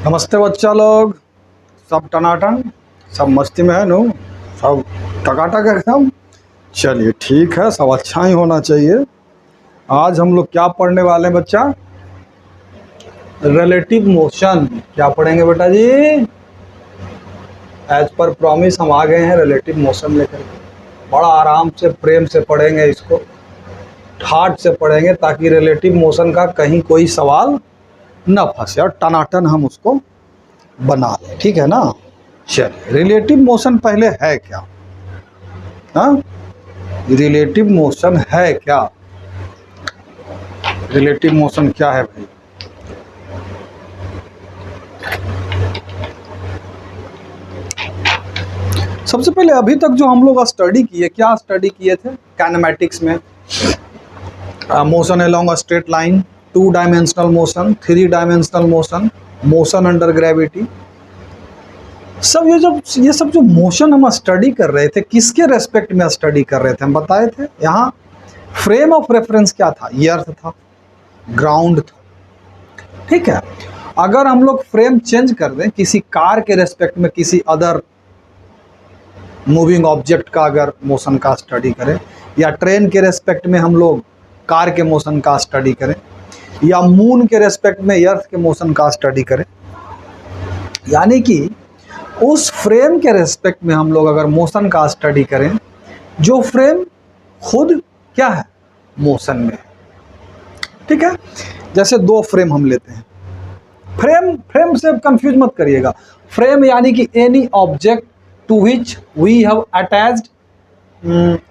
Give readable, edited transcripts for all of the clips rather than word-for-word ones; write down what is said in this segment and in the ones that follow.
नमस्ते बच्चा लोग, सब टनाटन, सब मस्ती में है नु, सब टकाटक एकदम। चलिए ठीक है, सब अच्छा ही होना चाहिए। आज हम लोग क्या पढ़ने वाले हैं बच्चा? Relative motion. क्या पढ़ेंगे बेटा जी? एज पर प्रॉमिस हम आ गए हैं रिलेटिव मोशन लेकर के। बड़ा आराम से प्रेम से पढ़ेंगे इसको, ठाट से पढ़ेंगे ताकि रिलेटिव मोशन का कहीं कोई सवाल न फंसे और टनाटन हम उसको बना लें। ठीक है ना? चलिए, रिलेटिव मोशन पहले है क्या? हाँ, रिलेटिव मोशन है क्या? रिलेटिव मोशन क्या है भाई? सबसे पहले अभी तक जो हम लोग स्टडी किए, क्या स्टडी किए थे काइनेमैटिक्स में? Motion along a straight line, 2 dimensional motion, 3 dimensional motion, motion under gravity. सब ये सब जो मोशन हम स्टडी कर रहे थे, किसके रेस्पेक्ट में स्टडी कर रहे थे? हम बताए थे यहाँ फ्रेम ऑफ रेफरेंस क्या था? ये अर्थ था, ग्राउंड था। ठीक है, अगर हम लोग फ्रेम चेंज कर दें, किसी कार के रेस्पेक्ट में किसी अदर मूविंग ऑब्जेक्ट का अगर मोशन का स्टडी करें, या ट्रेन के रेस्पेक्ट में हम लोग कार के मोशन का स्टडी करें, या मून के रेस्पेक्ट में अर्थ के मोशन का स्टडी करें, यानी कि उस फ्रेम के रेस्पेक्ट में हम लोग अगर मोशन का स्टडी करें जो फ्रेम खुद क्या है? मोशन में है। ठीक है, जैसे 2 फ्रेम हम लेते हैं। फ्रेम से कंफ्यूज मत करिएगा। फ्रेम यानी कि any object to which we have attached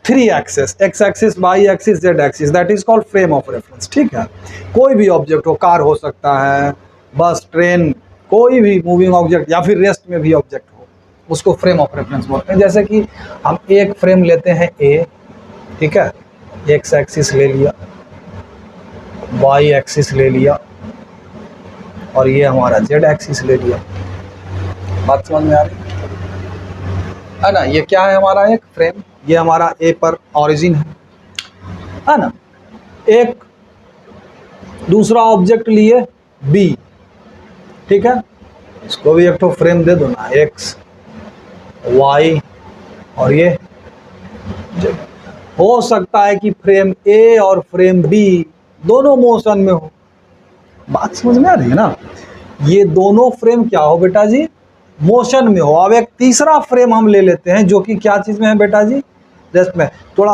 3 axes, X axis, Y axis, Z axis, that is called frame of reference. ठीक है, कोई भी ऑब्जेक्ट हो, कार हो सकता है, बस, ट्रेन, कोई भी मूविंग ऑब्जेक्ट, या फिर रेस्ट में भी ऑब्जेक्ट हो, उसको फ्रेम ऑफ रेफरेंस बोलते हैं। जैसे कि हम एक फ्रेम लेते हैं ए, ठीक है, एक्स एक्सिस ले लिया, वाई एक्सिस ले लिया, और ये हमारा जेड एक्सिस ले लिया। बात समझ में आ रही है ना? ये क्या है? हमारा एक फ्रेम, ये हमारा ए पर ऑरिजिन है ना? एक दूसरा ऑब्जेक्ट लिए बी, ठीक है, इसको भी एक तो फ्रेम दे दो ना, एक्स, वाई, और ये जेड। हो सकता है कि फ्रेम ए और फ्रेम बी दोनों मोशन में हो। बात समझ में आ रही है ना? ये दोनों फ्रेम क्या हो बेटा जी? मोशन में हो। अब एक तीसरा फ्रेम हम ले लेते हैं जो कि क्या चीज में है बेटा जी? रेस्ट में। थोड़ा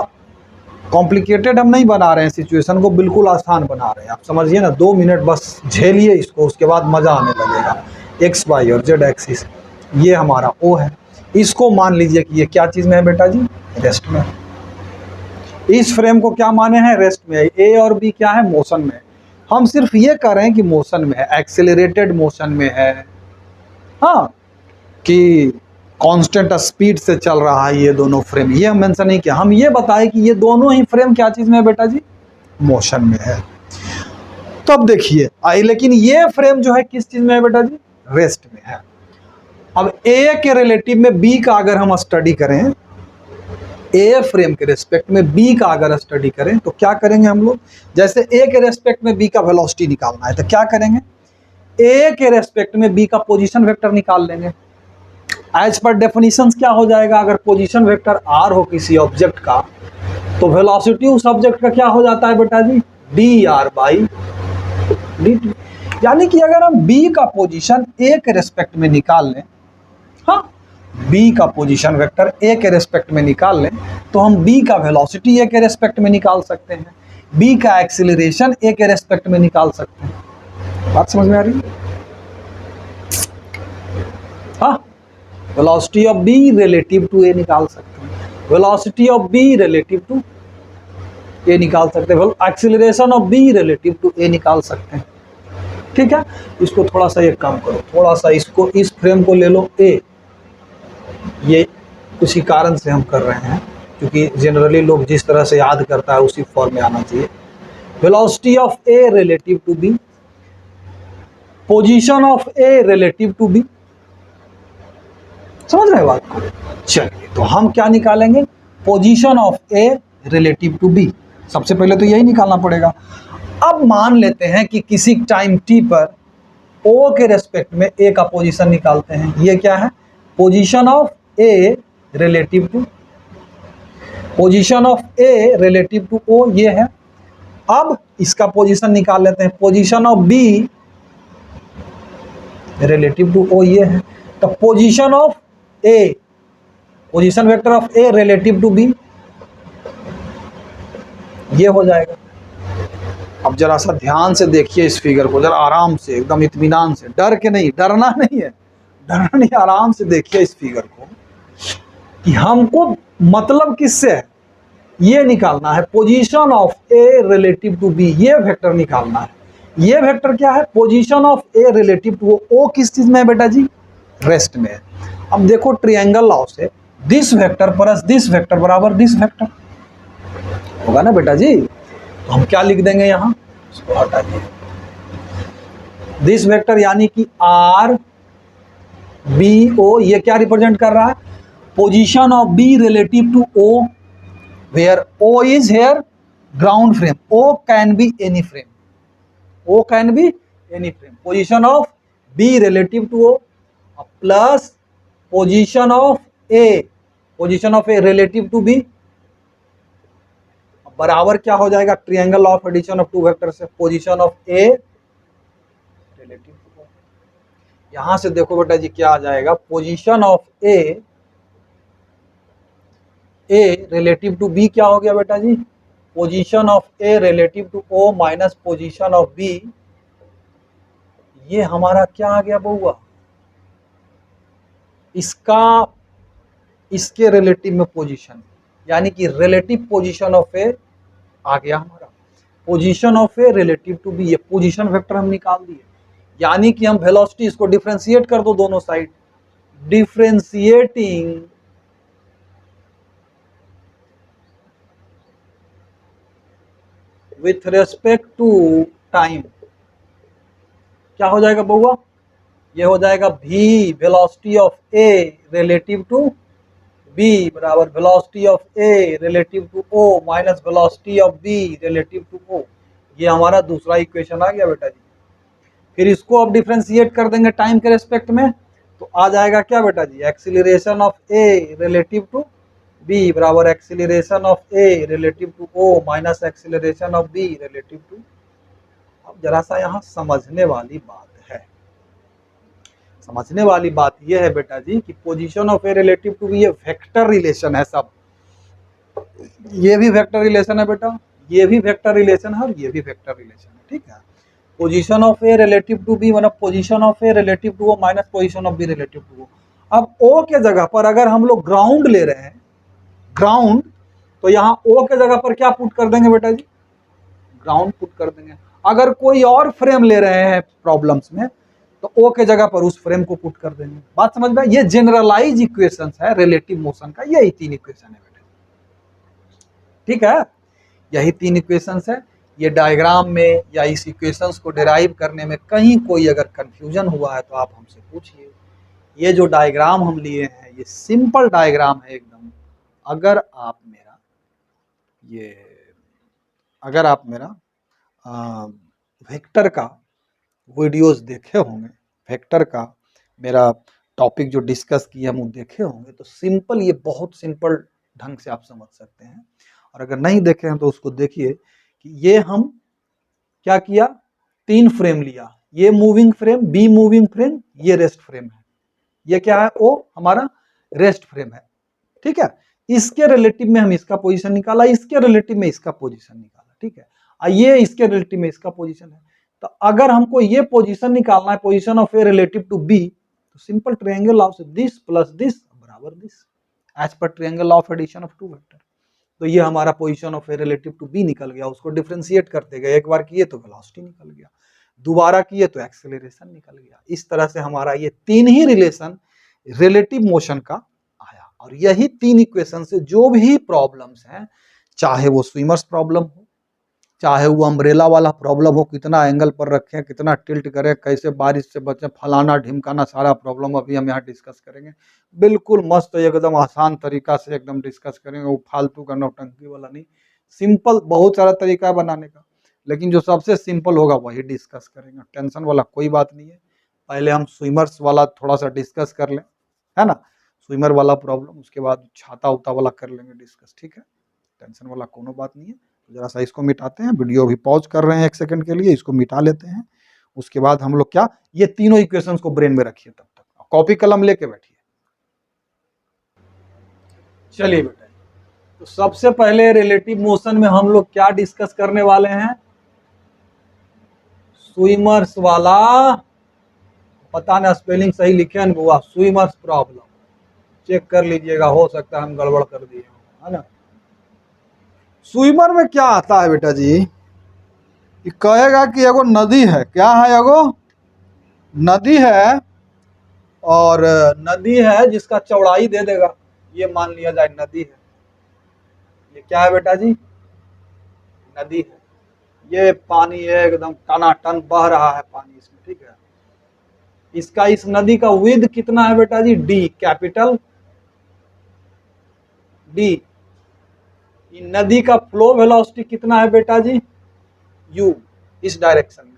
कॉम्प्लिकेटेड हम नहीं बना रहे हैं सिचुएशन को, बिल्कुल आसान बना रहे हैं। आप समझिए ना, 2 मिनट बस झेलिए इसको, उसके बाद मजा आने लगेगा। एक्स, वाई और जेड एक्सिस, ये हमारा ओ है। इसको मान लीजिए कि ये क्या चीज में है बेटा जी? रेस्ट में। इस फ्रेम को क्या माने हैं? रेस्ट में है। ए और बी क्या है? मोशन में है। हम सिर्फ ये कह रहे हैं कि मोशन में है, एक्सेलरेटेड मोशन में है, हाँ, कि कांस्टेंट स्पीड से चल रहा है ये दोनों फ्रेम, ये हम मेंशन नहीं किया। हम ये बताए कि ये दोनों ही फ्रेम क्या चीज में है बेटा जी? मोशन में है। तो अब देखिए, लेकिन ये फ्रेम जो है किस चीज में है बेटा जी? रेस्ट में है। अब ए के रिलेटिव में बी का अगर हम स्टडी करें, ए फ्रेम के रेस्पेक्ट में बी का अगर स्टडी करें तो क्या करेंगे हम लोग? जैसे ए के रेस्पेक्ट में बी का वेलोसिटी निकालना है तो क्या करेंगे? ए के रेस्पेक्ट में बी का पोजीशन वेक्टर निकाल लेंगे। एज पर डेफिनेशंस क्या हो जाएगा? अगर पोजीशन वेक्टर आर हो किसी ऑब्जेक्ट का, तो वेलोसिटी उस ऑब्जेक्ट का क्या हो जाता है बेटा जी? D R by D T. यानी कि अगर हम बी का पोजीशन ए के रेस्पेक्ट में निकाल लें, हाँ, बी का पोजीशन वेक्टर ए के रेस्पेक्ट में निकाल लें, तो हम बी का वेलोसिटी ए के रेस्पेक्ट में निकाल सकते हैं, बी का एक्सीलरेशन ए के रेस्पेक्ट में निकाल सकते हैं। बात समझ में आ रही है? हाँ, velocity of B relative to A निकाल सकते हैं, velocity of B relative to A निकाल सकते हैं, acceleration of B relative to A निकाल सकते हैं। ठीक है, इसको थोड़ा सा एक काम करो, थोड़ा सा इसको, इस फ्रेम को ले लो ए, ये उसी कारण से हम कर रहे हैं क्योंकि जनरली लोग जिस तरह से याद करता है उसी फॉर्म में आना चाहिए। Velocity of A relative to B, position of A relative to B. समझ रहे बात को? चलिए, तो हम क्या निकालेंगे? Position of A relative to B. सबसे पहले तो यही निकालना पड़ेगा। अब मान लेते हैं कि किसी टाइम टी पर ओ के रेस्पेक्ट में ए का पोजीशन निकालते हैं। ये क्या है? Position of A relative to, position of A relative to O ये है। अब इसका पोजीशन निकाल लेते हैं, position of B relative to O ये है। तो position of A, position vector of A relative to B ये हो जाएगा। अब जरा सा ध्यान से देखिए इस फिगर को, जरा आराम से, एकदम इत्मीनान से, डर के नहीं, डरना नहीं है, डरना नहीं, आराम से देखिए इस फिगर को कि हमको मतलब किससे है, ये निकालना है position of A relative to B, ये वेक्टर निकालना है। ये वेक्टर क्या है? Position of A relative to O किस चीज में है बेटा जी? रेस्ट में है। अब देखो ट्रायंगल लॉ से this vector plus this vector बराबर दिस वेक्टर होगा ना बेटा जी। तो हम क्या लिख देंगे यहाँ, इसको हटा दिए, दिस वेक्टर यानी कि आर बी ओ, ये क्या रिप्रेजेंट कर रहा है? Position of B relative to O, where O is here ground frame, O can be any frame, O can be any frame, position of B relative to O plus position of A, position of A relative to B बराबर क्या हो जाएगा? Triangle of addition of two vector से position of A relative to O. यहां से देखो बेटा जी क्या आ जाएगा? Position of A relative to B क्या हो गया बेटा जी? Position of A relative to O minus position of B, ये हमारा क्या आ गया बउआ? इसका इसके रिलेटिव में पोजीशन, यानी कि रिलेटिव पोजीशन ऑफ ए आ गया हमारा, position of A relative to B, ये पोजीशन वेक्टर हम निकाल दिए। यानी कि हम वेलोसिटी, इसको डिफरेंशिएट कर दो दोनों side, differentiating with respect to time, क्या हो जाएगा बउआ? ये हो जाएगा v velocity of a relative to b बराबर velocity of a relative to o minus velocity of b relative to o। ये हमारा दूसरा इक्वेशन आ गया बेटा जी। फिर इसको अब डिफरेंशिएट कर देंगे टाइम के रेस्पेक्ट में, तो आ जाएगा क्या बेटा जी? Acceleration of a relative to b बराबर acceleration of a relative to o minus acceleration of b relative to. अब जरा सा यहाँ समझने वाली बात है, समझने वाली बात यह है बेटा जी कि position of A relative to B ये वेक्टर रिलेशन है सब, ये भी वेक्टर रिलेशन है बेटा, ये भी वेक्टर रिलेशन है और ये भी वेक्टर रिलेशन है, ठीक है। Position of A relative to B मतलब position of A relative to O minus position of B relative to O. अब ओ के जगह पर अगर हम लोग ग्राउंड ले रहे हैं, ग्राउंड, तो यहाँ ओ के जगह पर क्या पुट कर देंगे बेटा जी? ग्राउंड पुट कर देंगे। अगर कोई और फ्रेम ले रहे हैं प्रॉब्लम्स में, तो ओ के जगह पर उस फ्रेम को पुट कर देंगे। बात समझ में? ये जनरलाइज इक्वेशंस है रिलेटिव मोशन का, यही तीन इक्वेशन है बेटा, ठीक है, यही तीन इक्वेशंस है। ये डायग्राम में या इस इक्वेशंस को डिराइव करने में कहीं कोई अगर कंफ्यूजन हुआ है तो आप हमसे पूछिए। ये जो डायग्राम हम लिए हैं ये सिंपल डायग्राम है एकदम। अगर आप मेरा वेक्टर का वीडियोस देखे होंगे, वेक्टर का मेरा टॉपिक जो डिस्कस किया हम वो देखे होंगे, तो सिंपल, ये बहुत सिंपल ढंग से आप समझ सकते हैं। और अगर नहीं देखे हैं तो उसको देखिए कि ये हम क्या किया, तीन फ्रेम लिया, ये moving frame, be moving frame, ये रेस्ट फ्रेम है, ये क्या है? ओ हमारा रेस्ट फ्रेम है, ठीक है। इसके रिलेटिव में हम इसका पोजीशन निकाला, इसके रिलेटिव में इसका पोजीशन निकाला, ठीक है। ये इसके रिलेटिव में इसका पोजीशन है। तो अगर हमको ये पोजीशन निकालना है, position of A relative to B, तो सिंपल ट्रायंगल लॉ से दिस प्लस दिस बराबर this, as per triangle law of addition of two vector. तो ये हमारा position of A relative to B निकल गया। उसको डिफरेंशिएट करते गए, एक बार किए तो वेलोसिटी निकल गया, दोबारा किए तो एक्सेलरेशन निकल गया। इस तरह से हमारा ये तीन ही रिलेशन रिलेटिव मोशन का आया। और यही तीन इक्वेशन से जो भी प्रॉब्लम्स हैं, चाहे वो स्विमर्स प्रॉब्लम हो, चाहे वो अम्ब्रेला वाला प्रॉब्लम हो, कितना एंगल पर रखें, कितना टिल्ट करें, कैसे बारिश से बचें, फलाना ढिमकाना, सारा प्रॉब्लम अभी हम यहाँ डिस्कस करेंगे। बिल्कुल मस्त एकदम आसान तरीका से एकदम डिस्कस करेंगे, वो फालतू का नौटंकी वाला नहीं। सिंपल बहुत सारा तरीका है बनाने का, लेकिन जो सबसे सिंपल होगा वही डिस्कस करेंगे, टेंशन वाला कोई बात नहीं है। पहले हम स्विमर्स वाला थोड़ा सा डिस्कस कर लें, है ना, स्विमर वाला प्रॉब्लम, उसके बाद छाता उता वाला कर लेंगे डिस्कस, ठीक है, टेंशन वाला कोनो बात नहीं है। तो जरा सा इसको मिटाते हैं, वीडियो अभी पॉज कर रहे हैं 1 सेकंड के लिए, इसको मिटा लेते हैं। उसके बाद हम लोग क्या, ये तीनों इक्वेशंस को ब्रेन में रखिए, तब तक कॉपी कलम लेके बैठिए। चलिए बेटा, तो सबसे पहले रिलेटिव मोशन में हम लोग क्या डिस्कस करने वाले हैं, स्विमर्स वाला, पता ना स्पेलिंग सही लिखे न हुआ, स्विमर्स प्रॉब्लम चेक कर लीजिएगा, हो सकता है हम गड़बड़ कर दिए, है ना। स्विमर में क्या आता है बेटा जी, कि कहेगा कि एगो नदी है, क्या है, एगो नदी है, और नदी है जिसका चौड़ाई दे देगा, ये मान लिया जाए नदी है, ये क्या है बेटा जी, नदी है, ये पानी है एकदम टनाटन बह रहा है पानी इसमें, ठीक है। इसका, इस नदी का विड्थ कितना है बेटा जी, डी, कैपिटल डी। नदी का फ्लो वेलोसिटी कितना है बेटा जी, यू, इस डायरेक्शन में,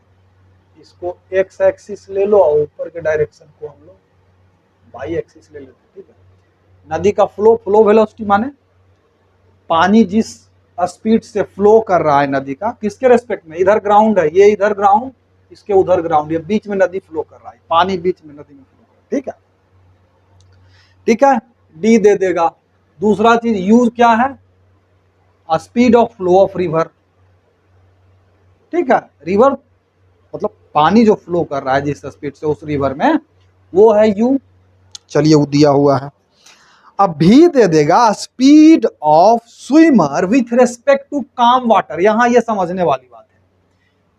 इसको एक्स एक्सिस ले लो और ऊपर के डायरेक्शन को हम लोग वाई एक्सिस ले लेते, ठीक है। नदी का फ्लो वेलोसिटी माने पानी जिस स्पीड से फ्लो कर रहा है नदी का, किसके रेस्पेक्ट में, इधर ग्राउंड है, ये इधर ग्राउंड, इसके उधर ग्राउंड, ये बीच में नदी फ्लो कर रहा है, पानी बीच में नदी में फ्लो कर रहा है, ठीक है, ठीक है, डी दे देगा। दूसरा चीज यू क्या है, speed of flow of river, ठीक है, रिवर मतलब पानी जो फ्लो कर रहा है जिस स्पीड से उस रिवर में, वो है यू, चलिए वो दिया हुआ है। अब भी दे देगा speed of swimmer with respect to calm water, यहां ये समझने वाली बात है,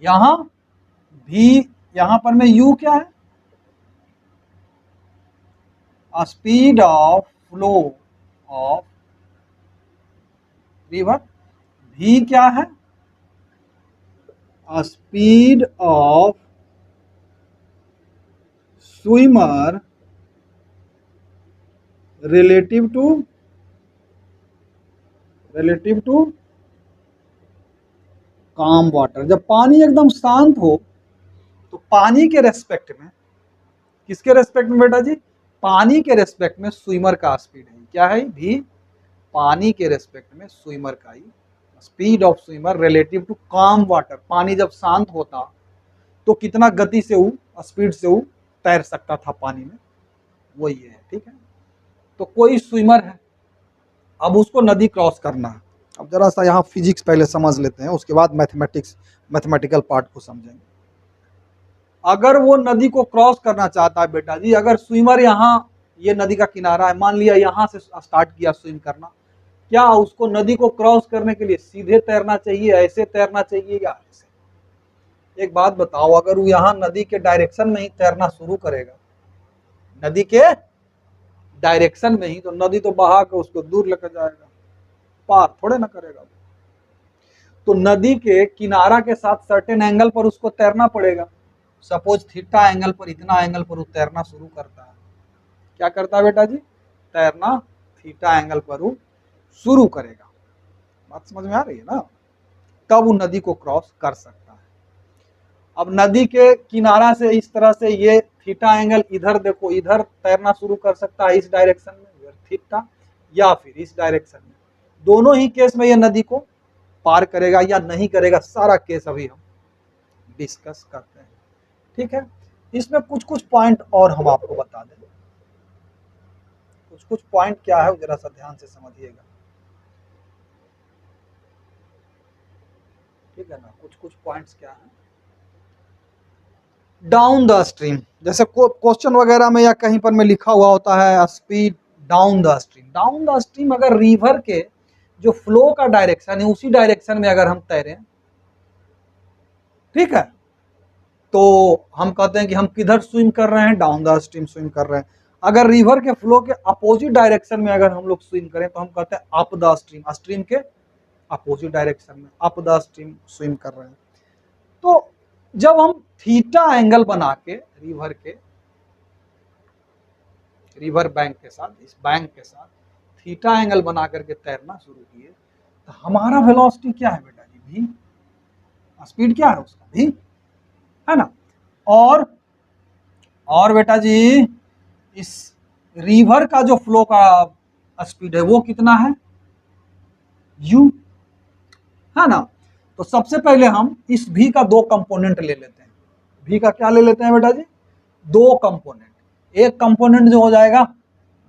यहां भी, यहां पर में यू क्या है, speed of flow of river, v क्या है, speed of swimmer relative to calm water. जब पानी एकदम शांत हो तो पानी के रेस्पेक्ट में, किसके रेस्पेक्ट में बेटा जी, पानी के रेस्पेक्ट में स्विमर का स्पीड है, क्या है भी, पानी के रेस्पेक्ट में स्विमर का ही speed of swimmer relative to calm water, पानी जब शांत होता तो कितना गति से वो, स्पीड से वो तैर सकता था पानी में, वो ये है, ठीक है। तो कोई स्विमर है, अब उसको नदी क्रॉस करना है, अब जरा सा यहाँ फिजिक्स पहले समझ लेते हैं, उसके बाद मैथमेटिकल पार्ट को समझेंगे। अगर वो नदी को क्रॉस करना चाहता है बेटा जी, अगर स्विमर यहाँ, ये नदी का किनारा है, मान लिया यहाँ से स्टार्ट किया स्विम करना, क्या उसको नदी को क्रॉस करने के लिए सीधे तैरना चाहिए, ऐसे तैरना चाहिए या ऐसे? एक बात बताओ, अगर वो यहाँ नदी के डायरेक्शन में ही तैरना शुरू करेगा, नदी के डायरेक्शन में ही, तो नदी तो बहा के उसको दूर लेकर जाएगा, पार थोड़े ना करेगा। तो नदी के किनारा के साथ सर्टेन एंगल पर उसको तैरना पड़ेगा, सपोज थीटा एंगल पर, इतना एंगल पर वो तैरना शुरू करता है, क्या करता है बेटा जी, तैरना थीटा एंगल पर वो शुरू करेगा, बात समझ में आ रही है ना, तब वो नदी को क्रॉस कर सकता है। अब नदी के किनारा से इस तरह से ये थीटा एंगल, इधर देखो, इधर तैरना शुरू कर सकता है इस डायरेक्शन में थीटा, या फिर इस डायरेक्शन में, दोनों ही केस में ये नदी को पार करेगा या नहीं करेगा, सारा केस अभी हम डिस्कस करते हैं, ठीक है। इसमें कुछ कुछ पॉइंट और हम आपको बता दें, कुछ कुछ पॉइंट क्या है जरा सा ध्यान से समझिएगा, ठीक है ना, कुछ कुछ पॉइंट्स क्या है। डाउन द स्ट्रीम, जैसे क्वेश्चन वगैरह में या कहीं पर में लिखा हुआ होता है speed down the stream, down the stream अगर रिवर के जो फ्लो का डायरेक्शन है उसी डायरेक्शन में अगर हम तैरें, ठीक है, तो हम कहते हैं कि हम किधर स्विम कर रहे हैं, डाउन द स्ट्रीम स्विम कर रहे हैं। अगर रिवर के फ्लो के अपोजिट डायरेक्शन में अगर हम लोग स्विम करें तो हम कहते हैं अप द स्ट्रीम, स्ट्रीम के अपोजिट डायरेक्शन में अप द स्ट्रीम स्विम कर रहे हैं। तो जब हम थीटा एंगल बना के रिवर बैंक के साथ, इस बैंक के साथ थीटा एंगल बना करके तैरना शुरू किए, तो हमारा वेलोसिटी क्या है बेटा जी, भी, स्पीड क्या है उसका, भी, है ना। और और बेटा जी इस रिवर का जो फ्लो का स्पीड है वो कितना है, u, है ना। तो सबसे पहले हम इस v का दो कंपोनेंट ले लेते हैं। v का क्या ले लेते हैं बेटा जी, दो कंपोनेंट। एक कंपोनेंट जो हो जाएगा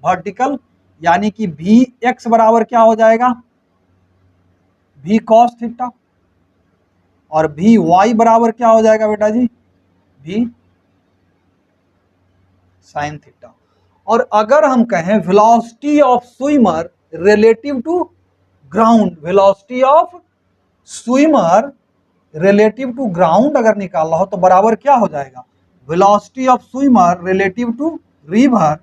वर्टिकल, यानी कि वी एक्स बराबर क्या हो जाएगा, v cos थीटा, और वी वाई बराबर क्या हो जाएगा बेटा जी, v sin थीटा। और अगर हम कहें velocity of swimmer relative to ground, velocity of swimmer relative to ground अगर निकालना हो तो बराबर क्या हो जाएगा, velocity of swimmer relative to river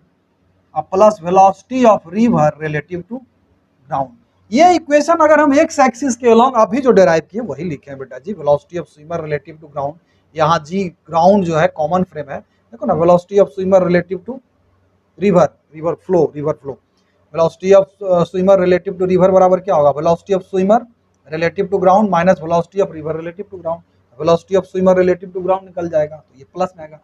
plus velocity of river relative to ground. ये इक्वेशन अगर हम एक्स एक्सिस के अलोंग अभी जो डेराइव किए वही लिखे हैं बेटा जी, velocity of swimmer relative to ground. यहाँ जी ग्राउंड जो है कॉमन फ्रेम है, देखो ना, velocity of swimmer relative to river, river flow, velocity of swimmer relative to river बराबर क्या होगा, velocity of swimmer relative to ground minus velocity of river relative to ground. Velocity of swimmer relative to ground निकल जाएगा तो ये plus में आएगा।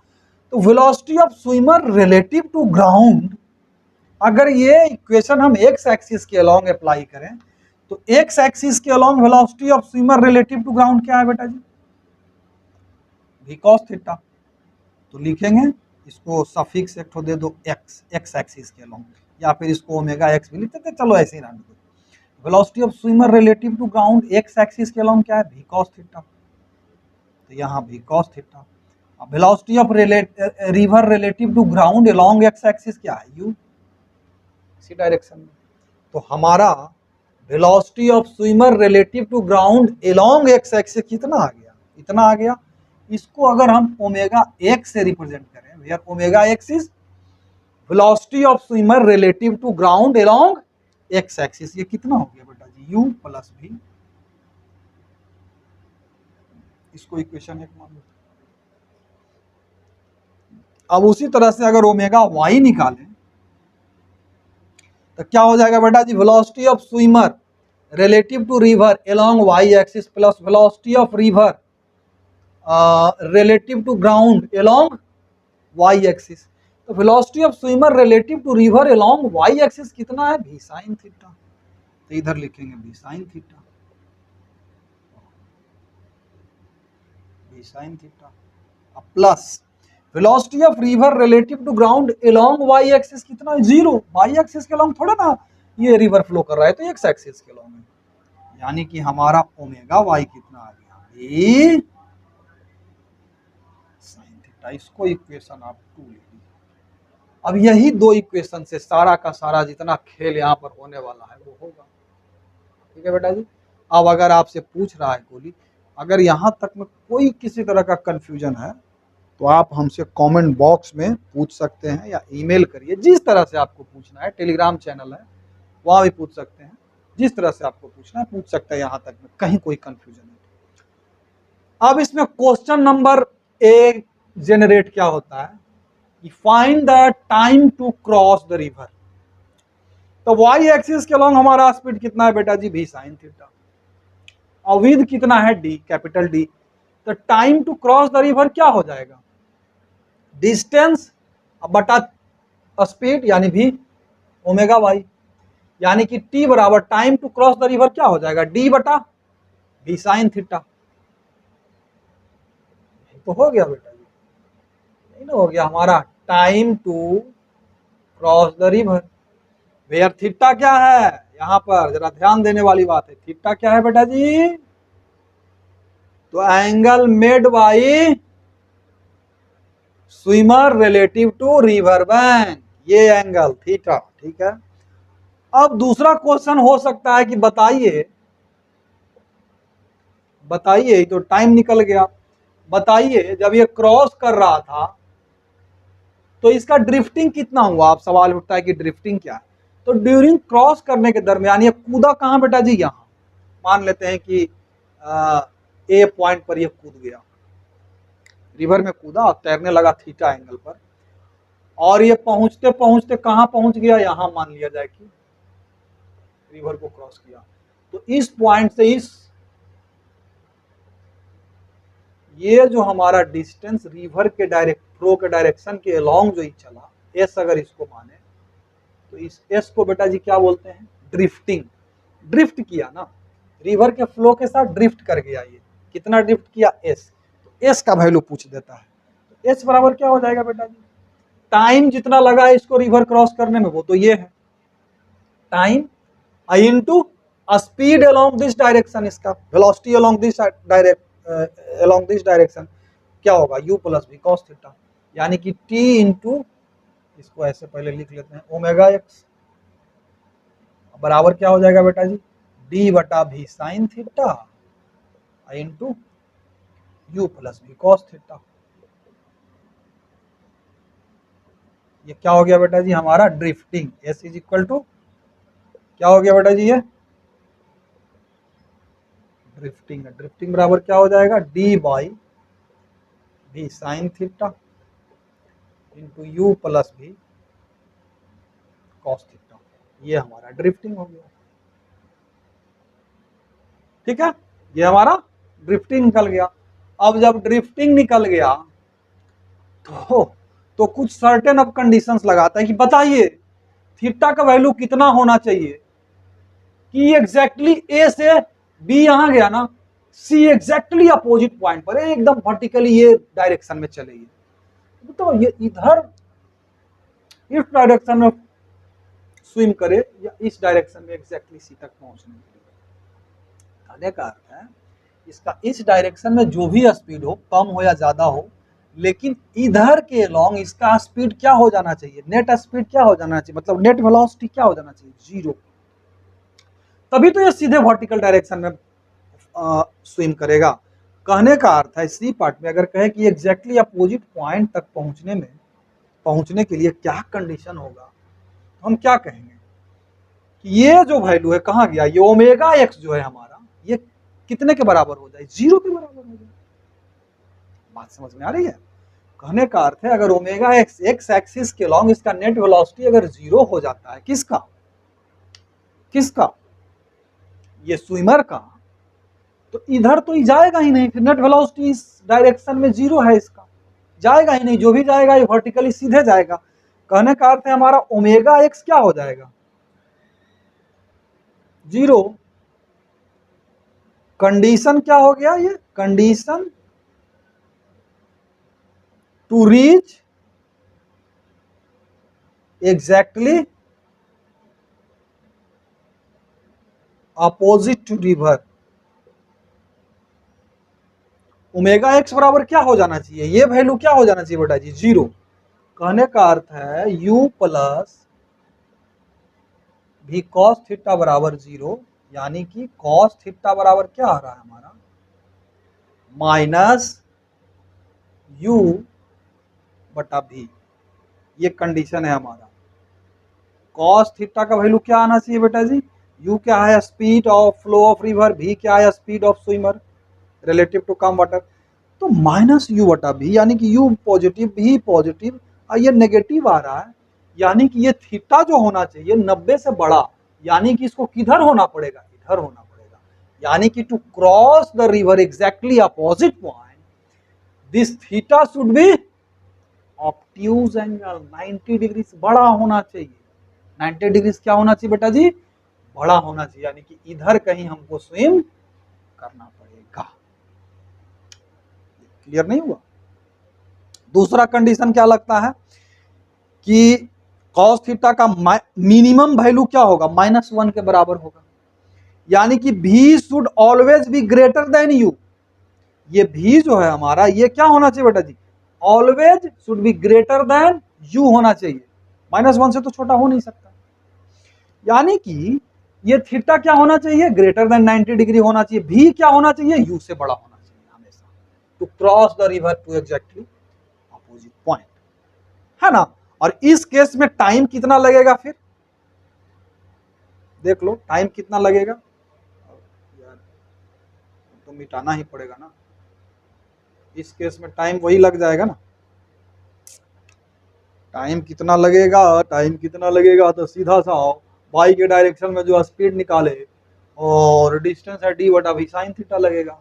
तो velocity of swimmer relative to ground, अगर ये इक्वेशन हम एक्स एक्सिस के अलोंग अप्लाई करें तो एक्स एक्सिस के along velocity of swimmer relative to ground क्या है बेटा जी, v cos थीटा। तो लिखेंगे इसको सफिक्स एक दे दो एक्स, एक्स एक्सिस के अलोंग, या फिर इसको ओमेगा एक्स भी लिखते थे, चलो ऐसे ही रहने दो। Velocity of swimmer relative to ground X axis के अलोंग क्या है, v cos थीटा। तो यहाँ v cos थीटा। अब velocity of river relative to ground along X axis क्या है, u, इसी डायरेक्शन में। तो हमारा velocity of swimmer relative to ground along X axis कितना आ गया, इतना आ गया। इसको अगर हम ओमेगा एक्स से रिप्रेजेंट करें, where omega X is velocity of swimmer relative to ground along X axis, ये कितना हो गया बेटा जी, u प्लस v। इसको इक्वेशन एक मान लो। अब उसी तरह से अगर ओमेगा y निकालें तो क्या हो जाएगा बेटा जी, velocity of swimmer relative to river along y axis plus velocity of river relative to ground along y axis. तो velocity of swimmer relative to river along y axis कितना है, v sin थीटा। तो इधर लिखेंगे v sin theta, v sin theta plus velocity of river relative to ground along y axis कितना है, 0। y axis के along थोड़ा ना ये रिवर फ्लो कर रहा है, तो x एक्सिस के अलोंग है, यानी कि हमारा ओमेगा y कितना आ गया, v sin थीटा। इसको इक्वेशन आप 2 लिख लीजिए। अब यही दो इक्वेशन से सारा का सारा जितना खेल यहाँ पर होने वाला है वो होगा, ठीक है बेटा जी। अब अगर आपसे पूछ रहा है कोई, अगर यहाँ तक में कोई किसी तरह का कंफ्यूजन है तो आप हमसे कमेंट बॉक्स में पूछ सकते हैं या ईमेल करिए, जिस तरह से आपको पूछना है। टेलीग्राम चैनल है वहाँ भी पूछ सकते हैं, जिस तरह से आपको पूछना है पूछ सकते हैं, यहाँ तक में कहीं कोई कंफ्यूजन है। अब इसमें क्वेश्चन नंबर ए जनरेट क्या होता है, find the time to cross the river. तो y एक्सिस के अलोंग हमारा स्पीड कितना है बेटा जी, v sin थीटा, और विद कितना है d, कैपिटल D। तो time to cross the river क्या हो जाएगा, डिस्टेंस बटा स्पीड यानी v ओमेगा y, यानी कि t बराबर time to cross the river क्या हो जाएगा, d बटा v sin थीटा। तो हो गया बेटा जी, नहीं ना हो गया हमारा time to cross the river. Where theta क्या है, यहां पर जरा ध्यान देने वाली बात है, थीटा क्या है बेटा जी, तो angle made by swimmer relative to river bank, ये एंगल थीटा, ठीक है। अब दूसरा क्वेश्चन हो सकता है कि बताइए तो टाइम निकल गया, बताइए जब ये क्रॉस कर रहा था तो इसका ड्रिफ्टिंग कितना हुआ। आप सवाल उठता है कि ड्रिफ्टिंग क्या है, तो ड्यूरिंग क्रॉस करने के दरमियान ये कूदा कहां बेटा जी, यहाँ मान लेते हैं कि ए पॉइंट पर ये कूद गया, रिवर में कूदा और तैरने लगा थीटा एंगल पर, और ये पहुंचते पहुंचते कहां पहुंच गया, यहां मान लिया जाए कि रिवर को क्रॉस किया। तो इस पॉइंट से इस ये जो हमारा डिस्टेंस रिवर के फ्लो के डायरेक्शन के अलोंग जो ही चला, एस अगर इसको माने तो इस एस को बेटा जी क्या बोलते हैं? ड्रिफ्टिंग। ड्रिफ्ट किया ना, रिवर के फ्लो के साथ ड्रिफ्ट कर गया। ये कितना ड्रिफ्ट किया? एस। तो एस का वैल्यू पूछ देता है। तो एस बराबर क्या हो जाएगा बेटा जी? टाइम जितना लगा है इसको रिवर क्रॉस करने में वो तो ये है time, I into speed along this direction, इसका वेलोसिटी अलोंग दिस डायरेक्शन क्या होगा? u plus v cos theta, यानी कि t इंटू, इसको ऐसे पहले लिख लेते हैं, ओमेगा एक्स बराबर क्या हो जाएगा बेटा जी? d बटा v sine theta into u plus v cos theta. ये क्या हो गया बेटा जी? हमारा drifting. s is equal to क्या हो गया बेटा जी? ये ड्रिफ्टिंग है। ड्रिफ्टिंग बराबर क्या हो जाएगा? d by v sine theta into u plus v cos theta. ये हमारा ड्रिफ्टिंग हो गया। ठीक है, ये हमारा ड्रिफ्टिंग निकल गया। अब जब ड्रिफ्टिंग निकल गया तो कुछ सर्टेन अब कंडीशंस लगाता है कि बताइए थीटा का वैल्यू कितना होना चाहिए कि एग्जैक्टली ए से बी यहां गया ना, सी एग्जैक्टली अपोजिट पॉइंट पर है, एकदम वर्टिकली ये डायरेक्शन में चलेगी। तो ये इधर इस डायरेक्शन में स्विम करे या इस डायरेक्शन में एग्जैक्टली सी तक पहुंचने के लिए। कहने का अर्थ है इसका इस डायरेक्शन में जो भी स्पीड हो, कम हो या ज्यादा हो, लेकिन इधर के लॉन्ग इसका स्पीड क्या हो जाना चाहिए? नेट स्पीड क्या हो जाना चाहिए? मतलब नेट वेलोसिटी क्या हो जाना चाहिए? 0। तभी तो ये सीधे वर्टिकल डायरेक्शन में स्विम करेगा। कहने का अर्थ है इसी पार्ट में अगर कहे कि एग्जैक्टली अपोजिट पॉइंट तक पहुंचने के लिए क्या कंडीशन होगा, तो हम क्या कहेंगे कि ये जो वैल्यू है कहाँ गया? ये ओमेगा एक्स जो है हमारा, ये कितने के बराबर हो जाए? 0 के बराबर हो जाए। बात समझ में आ रही है? कहने का अर्थ है अगर ओमेगा एक्स एक्स एक्सिस के लॉन्ग इसका नेट वेलोसिटी अगर 0 हो जाता है, किसका? ये स्विमर का, तो इधर तो जाएगा ही नहीं, फिर नेट वेलोसिटी इस डायरेक्शन में 0 है, इसका जाएगा ही नहीं। जो भी जाएगा ये वर्टिकली सीधे जाएगा। कहने का अर्थ है हमारा ओमेगा एक्स क्या हो जाएगा? 0। कंडीशन क्या हो गया? ये condition to reach exactly opposite to river, omega X बराबर क्या हो जाना चाहिए? ये वैल्यू क्या हो जाना चाहिए बेटा जी? 0। कहने का अर्थ है u प्लस भी cos थीटा बराबर 0, यानी कि cos थीटा बराबर क्या आ रहा है हमारा? माइनस u बटा भी। ये कंडीशन है हमारा। cos थीटा का वैल्यू क्या आना चाहिए बेटा जी? u क्या है? Speed of flow of river, v क्या है? Speed of swimmer relative to calm water. तो माइनस u बटा भी, यानी कि u पॉजिटिव भी पॉजिटिव और ये नेगेटिव आ रहा है, यानी कि ये थीटा जो होना चाहिए 90 से बड़ा, यानी कि इसको किधर होना पड़ेगा? इधर होना पड़ेगा। यानी कि to cross the river exactly opposite point this theta should be obtuse angle 90 degree से बड़ा होना चाहिए। 90 डिग्री क्या होना चाहिए बेटा जी? बड़ा होना चाहिए, यानी कि इधर कहीं हमको स्विम करना पड़ेगा। क्लियर नहीं हुआ? दूसरा कंडीशन क्या लगता है कि cos थीटा का मिनिमम वैल्यू क्या होगा? -1 के बराबर होगा, यानी कि v should always be greater than u। ये v जो है हमारा, ये क्या होना चाहिए बेटा जी? Always should be greater than u होना चाहिए। -1 से तो छोटा हो नहीं सकता, यानी कि ये थीटा क्या होना चाहिए? ग्रेटर देन 90 डिग्री होना चाहिए। v क्या होना चाहिए? u से बड़ा होना चाहिए हमेशा, to cross the river to exactly opposite point, है ना? और इस केस में टाइम कितना लगेगा? फिर देख लो टाइम कितना लगेगा यार, तो मिटाना ही पड़ेगा ना। इस केस में टाइम वही लग जाएगा ना। टाइम कितना लगेगा? टाइम कितना लगेगा तो सीधा सा वाई के डायरेक्शन में जो स्पीड निकाले और डिस्टेंस है d बटा v साइन थीटा लगेगा।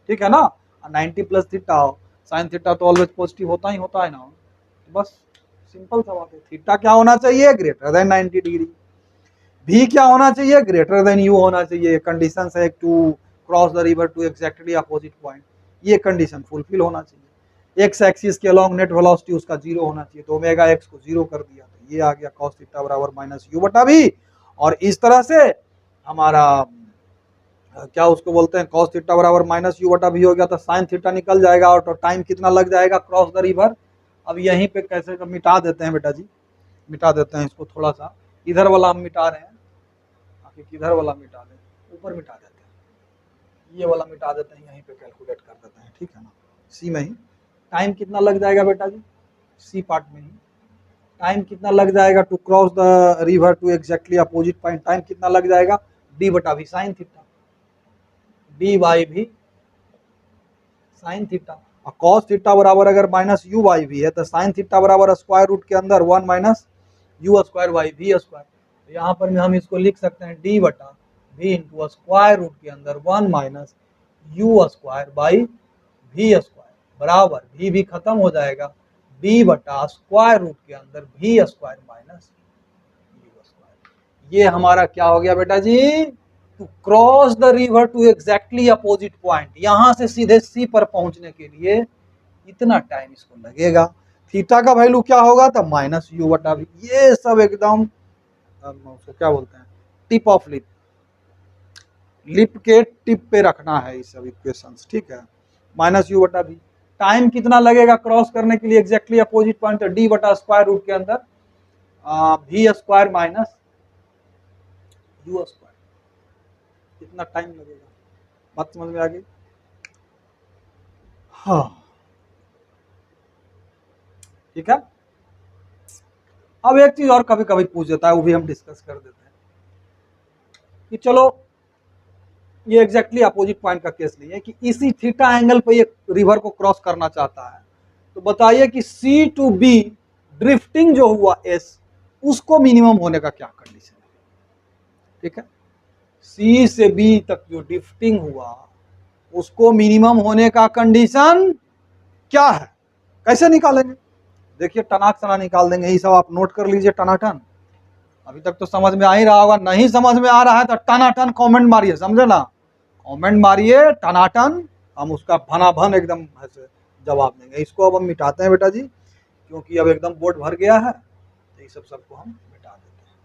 ठीक है ना? 90 प्लस थीटा हो, साइन थीटा तो ऑलवेज पॉजिटिव होता ही होता है ना। बस सिंपल सा बात है, थीटा क्या होना चाहिए, ग्रेटर देन 90 डिग्री। भी क्या होना चाहिए, ग्रेटर देन यू होना चाहिए। कंडीशन है to cross the river to exactly opposite point, ये कंडीशन फुलफिल होना चाहिए। एक्स एक्सिस के अलॉन्ग नेट वेलोसिटी उसका जीरो होना चाहिए, तो ओमेगा एक्स को जीरो कर दिया, तो ये आ गया कॉस थीटा बराबर माइनस यू बटा भी। और इस तरह से हमारा क्या उसको बोलते हैं, कॉस थीटा बराबर माइनस यू बटा भी हो गया, तो साइन थीटा निकल जाएगा। और तो टाइम कितना लग जाएगा क्रॉस द रिवर। अब यहीं पे कैसे मिटा देते हैं बेटा जी, मिटा देते हैं इसको थोड़ा सा, इधर वाला हम मिटा रहे हैं, किधर वाला मिटा दें, ऊपर मिटा देते हैं, ये वाला मिटा देते हैं, यहीं पे कैलकुलेट कर देते हैं, ठीक है ना। सी में ही टाइम कितना लग जाएगा बेटा जी, सी पार्ट में ही टाइम कितना लग जाएगा to cross the river to exactly opposite point, time कितना लग जाएगा, डी बटा V sine theta, D by भी साइन थीटा। और कॉस थीटा बराबर अगर माइनस यू बाई भी है, तो साइन थीटा बराबर स्क्वायर रूट के अंदर 1 minus U square by V square. तो यहाँ पर हम इसको लिख सकते हैं डी बटा वी इंटू स्क्वायर रूट के अंदर 1 minus U square by V square बराबर भी खत्म हो जाएगा, डी बटा स्क्वायर रूट के अंदर V square minus U square. ये हमारा क्या हो गया बेटा जी, to cross the river to exactly opposite point, यहां से सीधे सी पर पहुंचने के लिए इतना टाइम इसको लगेगा। थीटा का वैल्यू क्या होगा, तो माइनस यू बटा भी। ये सब एकदम उसको क्या बोलते हैं, टिप ऑफ लिप, लिप के टिप पे रखना है ये सब इक्वेशंस, ठीक है। माइनस यू बटा भी, टाइम कितना लगेगा क्रॉस करने के लिए एग्जैक्टली अपोजिट पॉइंट, तो डी बटा स्क्वायर रूट के अंदर भी स्क्वायर माइनस यू स्क्वायर, कितना टाइम लगेगा, बात समझ में आ गई। हाँ ठीक है। अब एक चीज और कभी कभी पूछ देता है, वो भी हम डिस्कस कर देते हैं कि चलो ये एग्जैक्टली अपोजिट पॉइंट का केस नहीं है कि इसी थीटा एंगल पे ये रिवर को क्रॉस करना चाहता है, तो बताइए कि सी टू बी ड्रिफ्टिंग जो हुआ एस, उसको मिनिमम होने का क्या कंडीशन है, ठीक है। सी से बी तक जो ड्रिफ्टिंग हुआ उसको मिनिमम होने का कंडीशन क्या है, कैसे निकालेंगे, देखिए टनाक सना निकाल देंगे। ये सब आप नोट कर लीजिए टनाटन। अभी तक तो समझ में आ ही रहा होगा, नहीं समझ में आ रहा है तो टनाटन कमेंट मारिए, समझे ना, कमेंट मारिए टनाटन, हम उसका भनाभन एकदम ऐसे जवाब देंगे। इसको अब हम मिटाते हैं बेटा जी, क्योंकि अब एकदम बोर्ड भर गया है, तो ये सबको हम मिटा देते हैं।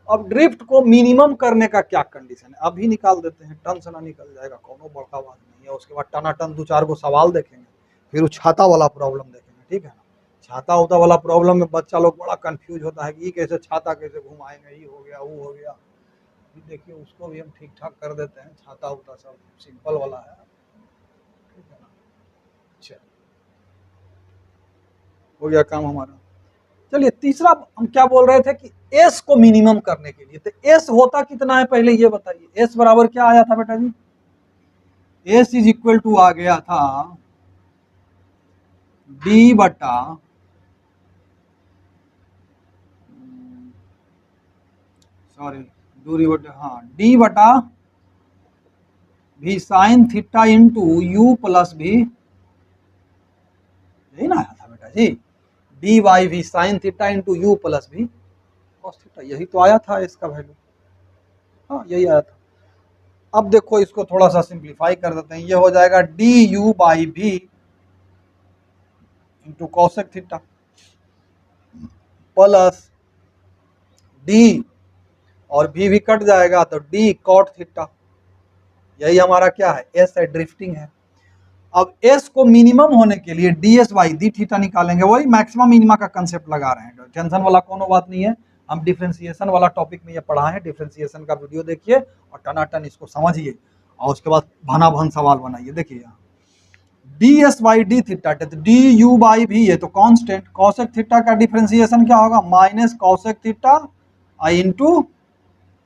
अब ड्रिफ्ट को मिनिमम करने का क्या कंडीशन है, अभी निकाल देते हैं, टन से ना निकल जाएगा, कोनो बड़का बात नहीं है। उसके बाद टनाटन 2-4 को सवाल देखेंगे, फिर वो छाता वाला प्रॉब्लम देखेंगे, ठीक है ना। छाता उता वाला प्रॉब्लम में बच्चा लोग बड़ा कंफ्यूज होता है कि ये कैसे छाता कैसे घुमाएंगे, ये हो गया वो हो गया। देखिए उसको भी हम ठीक ठाक कर देते हैं, छाता उता सब सिंपल वाला है, ठीक है ना। चलिए हो गया काम हमारा। चलिए तीसरा हम क्या बोल रहे थे कि एस को मिनिमम करने के लिए, तो एस होता कितना है पहले ये बताइए। एस बराबर क्या आया था बेटा जी, एस इज इक्वल टू आ गया था डी बटा सॉरी दूरी बटा, हाँ डी बटा V sine theta into you plus भी, यही ना आया था बेटा जी, डी बाई भी sine theta into you plus भी कॉस थीटा, यही तो आया था इसका वैल्यू, हाँ यही आया था। अब देखो इसको थोड़ा सा सिंप्लीफाई कर देते हैं, ये हो जाएगा D U by V into cosec theta plus D, और भी कट जाएगा तो डी कॉट थीटा, यही हमारा क्या है, एस है, ड्रिफ्टिंग है। अब एस को मिनिमम होने के लिए D S by D theta निकालेंगे, वही मैक्सिमम मिनिमा का कंसेप्ट लगा रहे हैं, टेंशन वाला कोनो बात नहीं है। हम डिफ्रेंसिएशन वाला टॉपिक में ये पढ़ा है, डिफ्रेंसिएशन का वीडियो देखिए और टनाटन इसको समझिए, और उसके बाद भाना भन सवाल बनाइए। देखिए यहाँ D S by D theta, D U by V है तो कांस्टेंट, कॉसेक थीटा का डिफ्रेंसिएशन क्या होगा, माइनस कॉसेक थीटा आई इंटू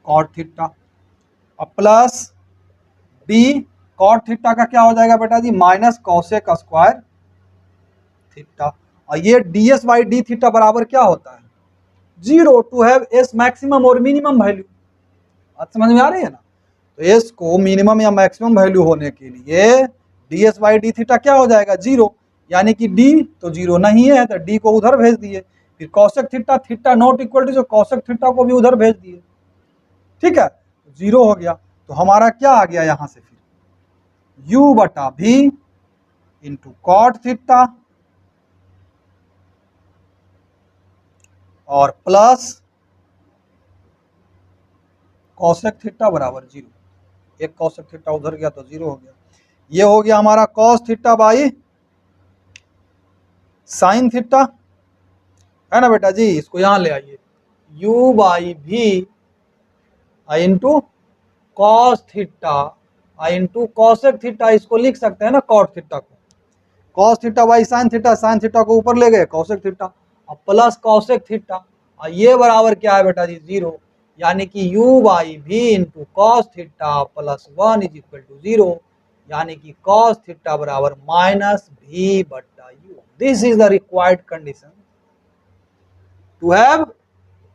कॉट थीटा, और प्लस डी कॉट थीटा का क्या हो जाएगा बेटा जी, माइनस कॉसेक स्क्वायर थीटा। और ये D S by D theta बराबर क्या होता है, zero, to have S maximum और मिनिमम वैल्यू। बात समझ में आ रही है ना। तो एस को मिनिमम या मैक्सिमम वैल्यू होने के लिए D S by D theta क्या हो जाएगा, 0, यानी कि डी तो 0 नहीं है तो डी को उधर भेज दिए, फिर cosec theta, theta not equal to जो कॉसेक थीटा को भी उधर भेज दिए, ठीक है, 0 हो गया। तो हमारा क्या आ गया यहाँ से, फिर u बटा भी इंटू कॉट थीटा और प्लस कॉसेक थीटा बराबर 0। एक कॉसेक थीटा उधर गया तो 0 हो गया। ये हो गया हमारा cos theta by sine theta, है ना बेटा जी। इसको यहां ले आइए, u by V into cos theta into cosec theta, इसको लिख सकते हैं ना कॉट थीटा को, cos theta by sine theta को ऊपर ले गए कॉसेक थीटा और प्लस कॉसेक थीटा, और ये बराबर क्या है बेटा जी, 0, यानी कि u by V into cos theta plus 1 is equal to 0, यानी कि कॉस थीटा बराबर माइनस भी बटा U. This is the required condition to have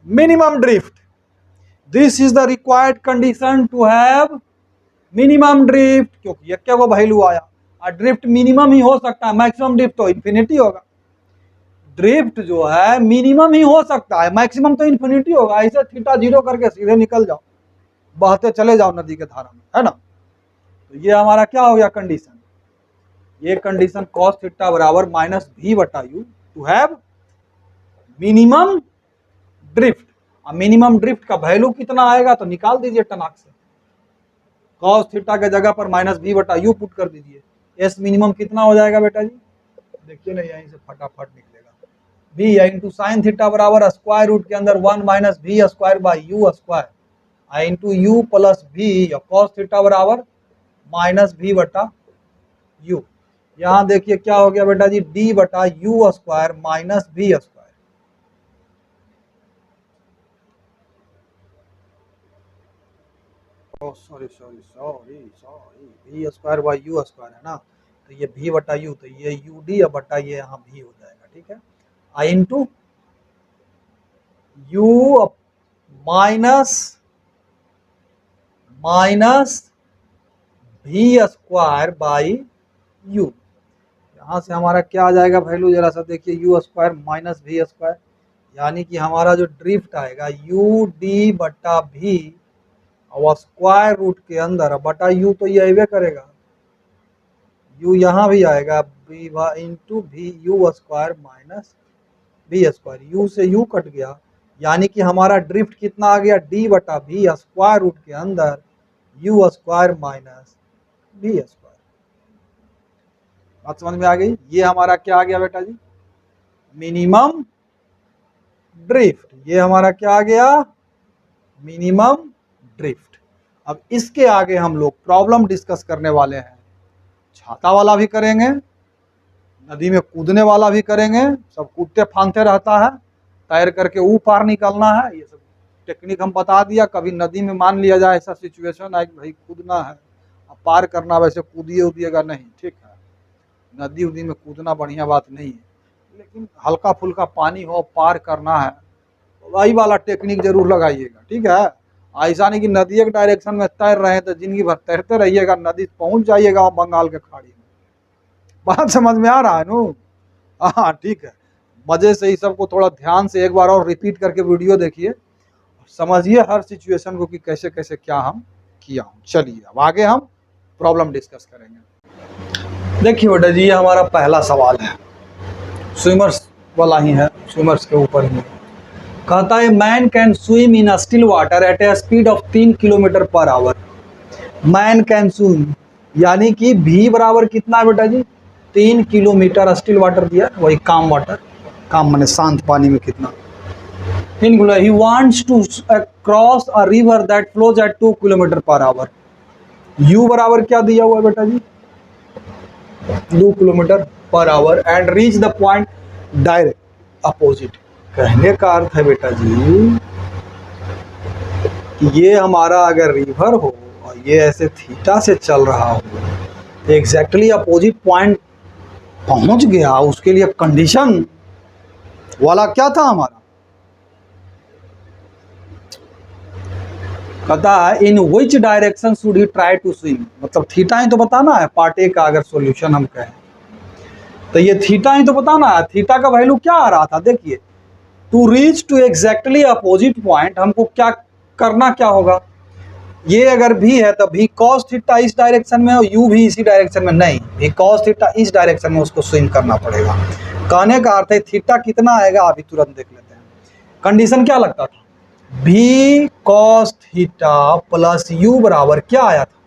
minimum drift. This is the required condition to have minimum drift, क्योंकि ये क्या वो value आया, और ड्रिफ्ट मिनिमम ही हो सकता है, मैक्सिमम ड्रिफ्ट तो इन्फिनिटी होगा। ड्रिफ्ट जो है मिनिमम ही हो सकता है, मैक्सिमम तो इन्फिनिटी होगा। ऐसे थीटा 0 करके सीधे निकल जाओ, बहते चले जाओ नदी के धारा में, है ना। तो ये हमारा क्या हो गया कंडीशन, ये कंडीशन कॉस थीटा बराबर माइनस भी बटा U to have minimum drift. और मिनिमम ड्रिफ्ट का वैल्यू कितना आएगा तो निकाल दीजिए टनाक से, कॉस थीटा के जगह पर माइनस भी बटा यू पुट कर दीजिए। एस मिनिमम कितना हो जाएगा बेटा जी, देखिए ना यहीं से फटाफट निकलेगा, भी इंटू साइन थीटा बराबर स्क्वायर रूट के अंदर 1 माइनस भी square by you square into you plus भी, या कॉस थीटा बराबर माइनस भी बटा यू। यहाँ देखिए क्या हो गया बेटा जी, डी बटा यू स्क्वायर माइनस भी स्क्वायर, सॉरी भी स्क्वायर बाई यू स्क्वायर है ना, तो ये भी बटा यू, तो ये यू डी बटा ये यहाँ भी हो जाएगा, ठीक है, आई इंटू यू माइनस भी स्क्वायर बाई यू। यहाँ से हमारा क्या आ जाएगा वैल्यू, जरा सा देखिए, यू स्क्वायर माइनस भी स्क्वायर, यानी कि हमारा जो ड्रिफ्ट आएगा यू डी बटा भी और स्क्वायर रूट के अंदर बटा यू, तो ये अवे करेगा, यू यहाँ भी आएगा B into V U square minus B square, U से यू कट गया, यानी कि हमारा ड्रिफ्ट कितना आ गया, डी बटा भी स्क्वायर रूट के अंदर U square minus B square. बात समझ में आ गई। ये हमारा क्या आ गया बेटा जी, मिनिमम ड्रिफ्ट, ये हमारा क्या आ गया, मिनिमम ड्रिफ्ट। अब इसके आगे हम लोग प्रॉब्लम डिस्कस करने वाले हैं, छाता वाला भी करेंगे, नदी में कूदने वाला भी करेंगे, सब कूदते फांदते रहता है, तैर करके ऊ पार निकलना है, ये सब टेक्निक हम बता दिया। कभी नदी में मान लिया जाए ऐसा सिचुएशन है कि भाई कूदना है, अब पार करना, वैसे कूदिए उदिएगा नहीं, ठीक है, नदी उदी में कूदना बढ़िया बात नहीं है, लेकिन हल्का फुल्का पानी हो, पार करना है, तो वही वाला टेक्निक जरूर लगाइएगा, ठीक है। ऐसा नहीं कि नदी के डायरेक्शन में तैर रहे हैं तो जिंदगी भर तैरते रहिएगा, नदी पहुंच जाइएगा बंगाल के खाड़ी में। बात समझ में आ रहा है नू, हाँ ठीक है। मजे से ही सबको थोड़ा ध्यान से एक बार और रिपीट करके वीडियो देखिए, समझिए हर सिचुएशन को कि कैसे कैसे क्या हम किया हूँ। चलिए अब आगे हम प्रॉब्लम डिस्कस करेंगे। देखिए बेटा जी, ये हमारा पहला सवाल है, स्विमर्स वाला ही है, स्विमर्स के ऊपर ही कहता है, man can swim in still water at a speed of 3 kilometre per our. Man can swim, यानी कि भी बराबर कितना है बेटा जी, 3 किलोमीटर, स्टिल वाटर दिया वही काम वाटर, काम माने शांत पानी में कितना, 3 kilometre. He wants to cross a river that flows at 2 kilometre per hour. U बराबर क्या दिया हुआ बेटा जी, 2 kilometre per hour and reach the point direct opposite. कहने का अर्थ है बेटा जी कि ये हमारा अगर रिवर हो और ये ऐसे थीटा से चल रहा हो तो एग्जैक्टली अपोजिट पॉइंट पहुंच गया, उसके लिए कंडीशन वाला क्या था हमारा, कहता है in which direction should he try to swim, मतलब थीटा ही तो बताना है पार्ट ए का अगर सॉल्यूशन हम कहें तो ये थीटा ही तो बताना है। थीटा का वैल्यू क्या आ रहा था, देखिए to reach to exactly opposite point हमको क्या करना क्या होगा, ये अगर भी है तो भी कॉस थीटा इस डायरेक्शन में और यू भी इसी डायरेक्शन में, नहीं भी कॉस थीटा इस डायरेक्शन में उसको स्विम करना पड़ेगा। कहने का अर्थ है थीटा कितना आएगा अभी तुरंत देख लेते हैं। कंडीशन क्या लगता था, भी कॉस थीटा प्लस यू बराबर क्या आया था,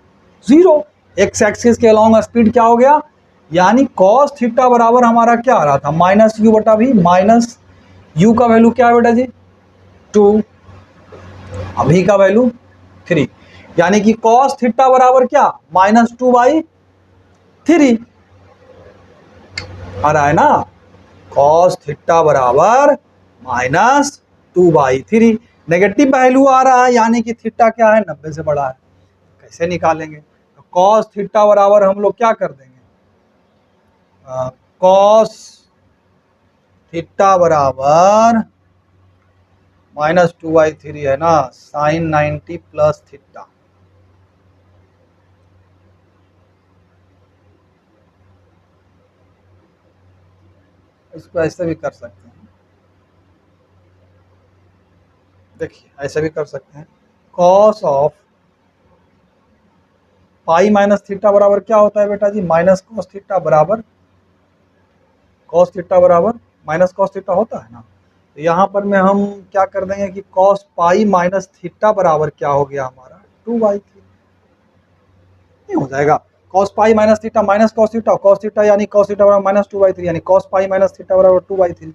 जीरो। एक्स एक्सिस के अलॉन्ग स्पीड क्या हो गया, यानी कॉस थीटा बराबर हमारा क्या आ रहा था, माइनस यू बटा भी, माइनस यू का वैल्यू क्या है बेटा जी 2, अभी का वैल्यू 3, यानी कि कॉस थीटा बराबर क्या -2/3 आ रहा है ना, कॉस थीटा बराबर -2/3, नेगेटिव वैल्यू आ रहा है यानी कि थीटा क्या है 90 से बड़ा है। कैसे निकालेंगे, तो कॉस थीटा बराबर हम लोग क्या कर देंगे, कॉस थीटा बराबर -2/3 है ना, साइन 90 प्लस थीटा, इसको ऐसे भी कर सकते हैं, देखिए ऐसे भी कर सकते हैं, cos of pi minus theta बराबर क्या होता है बेटा जी, माइनस कॉस थीटा बराबर कॉस थीटा बराबर माइनस कॉस थीटा होता है ना। तो यहाँ पर में हम क्या कर देंगे कि कॉस पाई माइनस थीटा बराबर क्या हो गया हमारा 2/3, नहीं हो जाएगा, cos pi minus theta minus cos theta यानी कॉस थीटा बराबर -2/3 यानी कॉस पाई माइनस थीटा बराबर 2/3,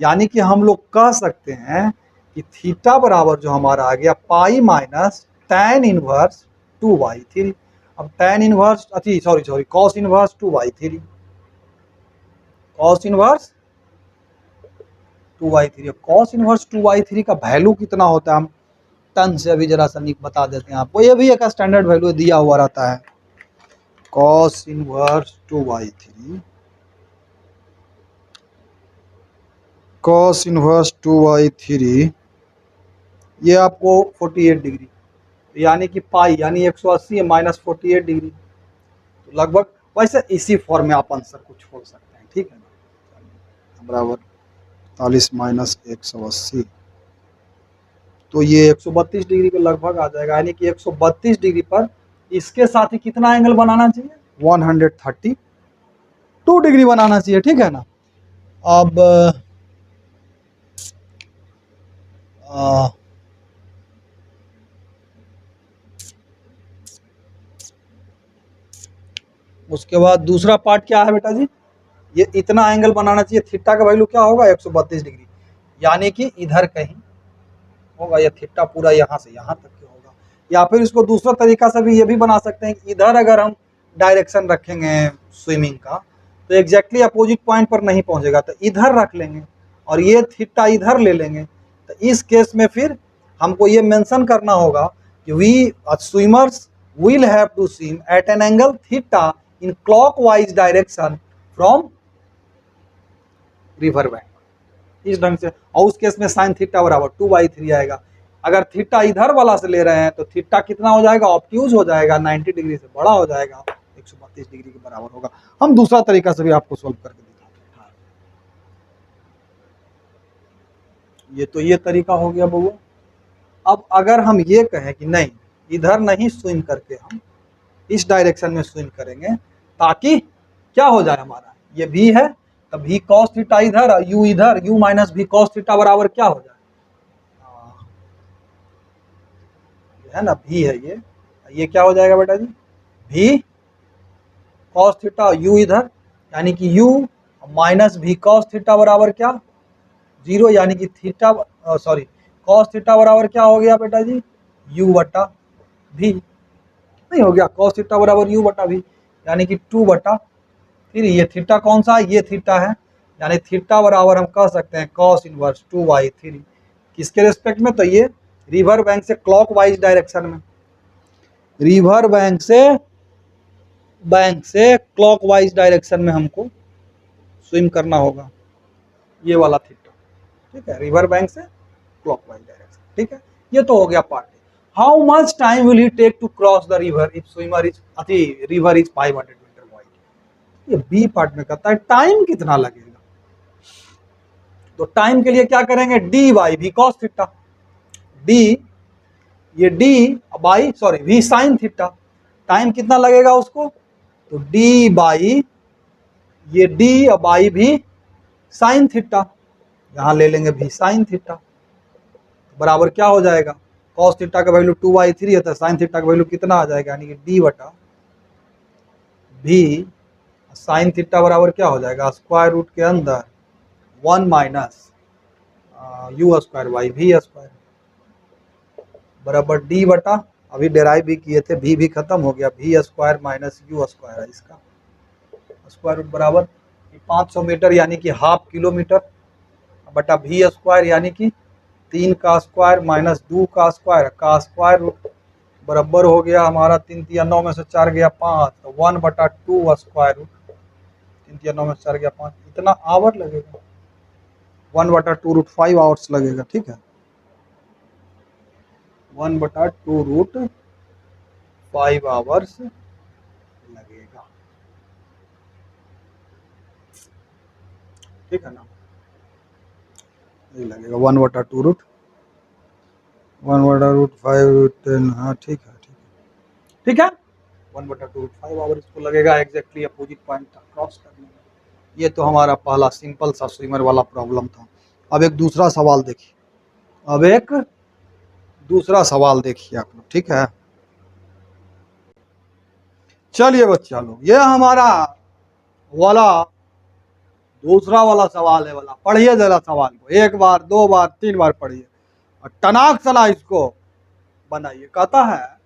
यानी कि हम लोग कह सकते हैं कि थीटा बराबर जो हमारा आ गया पाई माइनस tan इनवर्स 2/3। अब tan inverse sorry cos inverse 2/3, cos inverse 2/3, cos inverse 2/3 का वैल्यू कितना होता है हम टन से अभी जरा सा बता देते हैं आपको, ये भी एक स्टैंडर्ड वैल्यू दिया हुआ रहता है, कॉस इनवर्स 2/3, कॉस इनवर्स 2/3 ये आपको 48 डिग्री, यानी कि पाई यानी 180 -48 डिग्री, तो लगभग वैसे इसी फॉर्म में आप आंसर को छोड़ सकते हैं, ठीक है ना, बराबर 40 माइनस 180, तो ये 132 डिग्री के लगभग आ जाएगा, यानी कि 132 डिग्री पर इसके साथ ही कितना एंगल बनाना चाहिए 132 डिग्री बनाना चाहिए, ठीक है ना। अब उसके बाद दूसरा पार्ट क्या है बेटा जी, ये इतना एंगल बनाना चाहिए, थीटा का वैल्यू क्या होगा 132 डिग्री, यानी कि इधर कहीं होगा, या थीटा पूरा यहाँ से यहाँ तक के होगा, या फिर इसको दूसरा तरीका से भी ये भी बना सकते हैं कि इधर अगर हम डायरेक्शन रखेंगे स्विमिंग का तो एग्जैक्टली अपोजिट पॉइंट पर नहीं पहुंचेगा, तो इधर रख लेंगे और ये थीटा इधर ले लेंगे, तो इस केस में फिर हमको ये मेंशन करना होगा कि we swimmers will have to swim at an angle theta in clockwise direction from river bank, इस ढंग से, और उस केस में साइन थीटा बराबर 2/3 आएगा। अगर थीटा इधर वाला से ले रहे हैं तो थीटा कितना हो जाएगा, ऑब्ट्यूज हो जाएगा, 90 डिग्री से बड़ा हो जाएगा, 132 डिग्री के बराबर होगा। हम दूसरा तरीका से भी आपको सोल्व करके दिखाते हैं, ये तो ये तरीका हो गया बबू। अब अगर हम ये कहें कि नहीं इधर नहीं स्विम करके हम इस डायरेक्शन में स्विम करेंगे ताकि क्या हो जाए हमारा, ये भी है तो भी कॉस थीटा इधर और यू इधर, यू माइनस भी कॉस थीटा बराबर क्या हो जाए, ये है ना भी है, ये क्या हो जाएगा बेटा जी भी कॉस थीटा यू इधर, यानी कि यू माइनस भी कॉस थीटा बराबर क्या 0, यानी कि थीटा सॉरी कॉस थीटा बराबर क्या हो गया बेटा जी यू बटा भी, नहीं हो गया कॉस थीटा बराबर यू बटा भी, यानी कि 2/3, ये थीटा कौन सा है, ये थीटा है, यानी थीटा बराबर हम कह सकते हैं कॉस इनवर्स 2/3, किसके रेस्पेक्ट में, तो ये रिवर बैंक से क्लॉकवाइज डायरेक्शन में, रिवर बैंक से क्लॉकवाइज डायरेक्शन में हमको स्विम करना होगा, ये वाला थीटा, ठीक है, रिवर बैंक से क्लॉकवाइज डायरेक्शन, ठीक है, ये तो हो गया part. How much time will he take to cross the river if swimmer is river is 500 metre wide. ये बी पार्ट में कहता है टाइम कितना लगेगा। तो टाइम के लिए क्या करेंगे, D by V cos theta, D ये D by sorry V sine theta, time कितना लगेगा उसको, तो डी बाई ये डी बाई भी साइन थीटा, यहां ले लेंगे भी साइन थीटा, बराबर क्या हो जाएगा, कॉस थीटा का वैल्यू 2/3 है तो साइन थीटा का वैल्यू कितना आ जाएगा, यानी कि डी बटा भी साइन थीटा बराबर क्या हो जाएगा, स्क्वायर रूट के अंदर 1 minus U square by V square बराबर डी बटा, अभी डेराइव भी किए थे, भी खत्म हो गया, V square minus U square है इसका स्क्वायर रूट बराबर 500 मीटर यानी कि हाफ किलोमीटर बटा वी स्क्वायर यानी कि 3 का स्क्वायर माइनस 2 का स्क्वायर रूट बराबर हो गया हमारा 3 3 9 में से 4 गया 5, तो 1/2 स्क्वायर रूट 3 3 9 में से 4 गया 5, इतना आवर लगेगा, 1/2 रूट 5 आवर्स लगेगा। ठीक है, 1/2 रूट 5 आवर्स लगेगा। ठीक है ना, ये लगेगा 1/2 रूट 5 हाँ ठीक है ठीक है 1/2 रूट 5 आवर इसको लगेगा एग्जैक्टली अपोजिट पॉइंट तक क्रॉस करने में। ये तो हमारा पहला सिंपल सा स्विमर वाला प्रॉब्लम था। अब एक दूसरा सवाल देखिए, आप लोग, ठीक है। चलिए बच्चा लोग, ये हमारा वाला दूसरा वाला सवाल है वाला, पढ़िए जरा सवाल को, 1 बार 2 बार 3 बार पढ़िए और टनाक चला इसको बनाइए। कहता है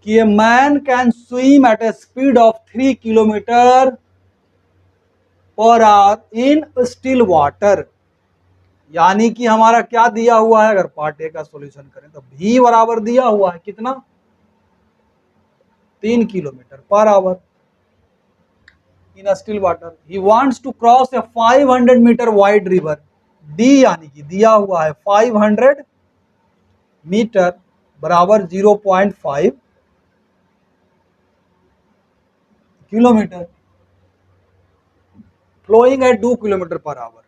कि a man can swim at a speed of 3 kilometre per hour in still water, यानी कि हमारा क्या दिया हुआ है, अगर पार्ट ए का सॉल्यूशन करें तो भी बराबर दिया हुआ है कितना, 3 kilometre per hour in still water. He wants to cross a 500 metre wide river, D यानी कि दिया हुआ है 500 मीटर बराबर 0.5 kilometre, flowing at 2 kilometre per hour,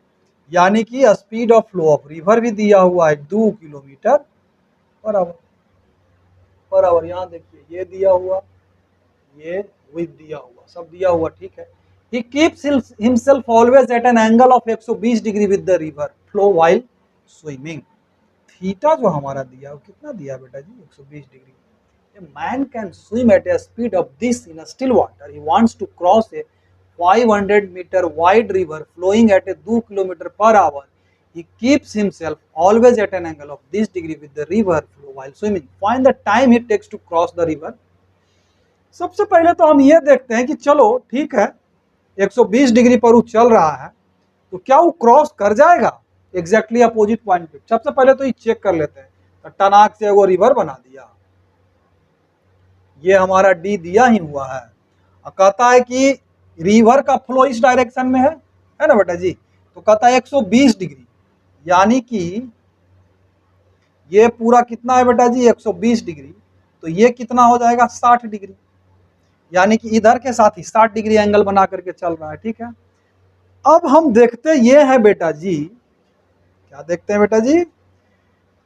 यानी कि speed of flow of river भी दिया हुआ है 2 किलोमीटर पर आवर। यहाँ देखिए ये दिया हुआ, ये विथ दिया हुआ, सब दिया हुआ, ठीक है। He keeps himself always at an angle of 120 degree with the river flow while swimming। Theta जो हमारा दिया वो कितना दिया बेटा जी, 120 degree. A man can swim at a speed of this in a still water. He wants to cross a 500 meter wide river flowing at a 2 kilometer per hour. He keeps himself always at an angle of this degree with the river flow while swimming. Find the time it takes to cross the river। सबसे पहले तो हम ये देखते हैं कि चलो ठीक है 120 डिग्री पर वो चल रहा है, तो क्या वो क्रॉस कर जाएगा एग्जैक्टली अपोजिट पॉइंट पे। सबसे पहले तो ये चेक कर लेते हैं, तो टनाक से वो रिवर बना दिया, ये हमारा डी दिया ही हुआ है, और कहता है कि रिवर का फ्लो इस डायरेक्शन में है ना बेटा जी, तो कहता है 120 डिग्री, यानी कि ये पूरा कितना है बेटा जी 120 डिग्री, तो ये कितना हो जाएगा 60 डिग्री, यानी कि इधर के साथ ही 60 डिग्री एंगल बना करके चल रहा है। ठीक है, अब हम देखते ये है बेटा जी, क्या देखते हैं बेटा जी,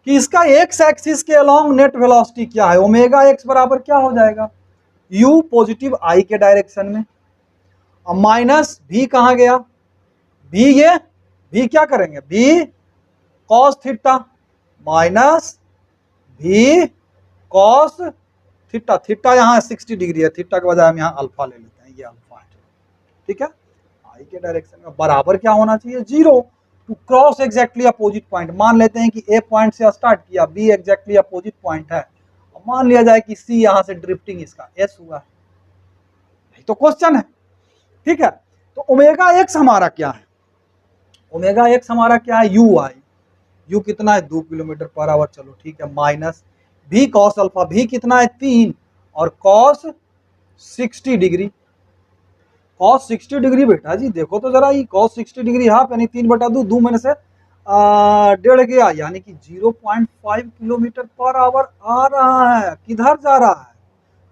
कि इसका एक्स एक्सिस के अलोंग नेट वेलोसिटी क्या है, ओमेगा एक्स बराबर क्या हो जाएगा, यू पॉजिटिव आई के डायरेक्शन में, और माइनस भी कहाँ गया, भी ये भी क्या करेंगे, भी कॉस थीटा माइनस भी कॉस थीटा, थीटा यहाँ 60 डिग्री है, थीटा के बजाय हम यहाँ अल्फा ले लेते हैं, ये अल्फा है। ठीक है, आई के डायरेक्शन में बराबर क्या होना चाहिए, 0 to cross exactly opposite point. मान लेते हैं कि ए पॉइंट से स्टार्ट किया, बी एग्जैक्टली अपोजिट पॉइंट है, और मान लिया जाए कि सी यहाँ से ड्रिफ्टिंग इसका एस हुआ है, यही तो क्वेश्चन है। ठीक है, तो ओमेगा एक्स हमारा क्या है, ओमेगा एक्स हमारा क्या है, यू आई, यू कितना है 2 किलोमीटर पर आवर, चलो ठीक है, माइनस भी कॉस अल्फा, भी कितना है 3, और कॉस 60 डिग्री, कॉस 60 डिग्री बेटा जी देखो तो जरा, ये कॉस 60 डिग्री हाफ यानी 3/2, 2 में से डेढ़ गया, यानी कि 0.5 किलोमीटर पर आवर आ रहा है। किधर जा रहा है?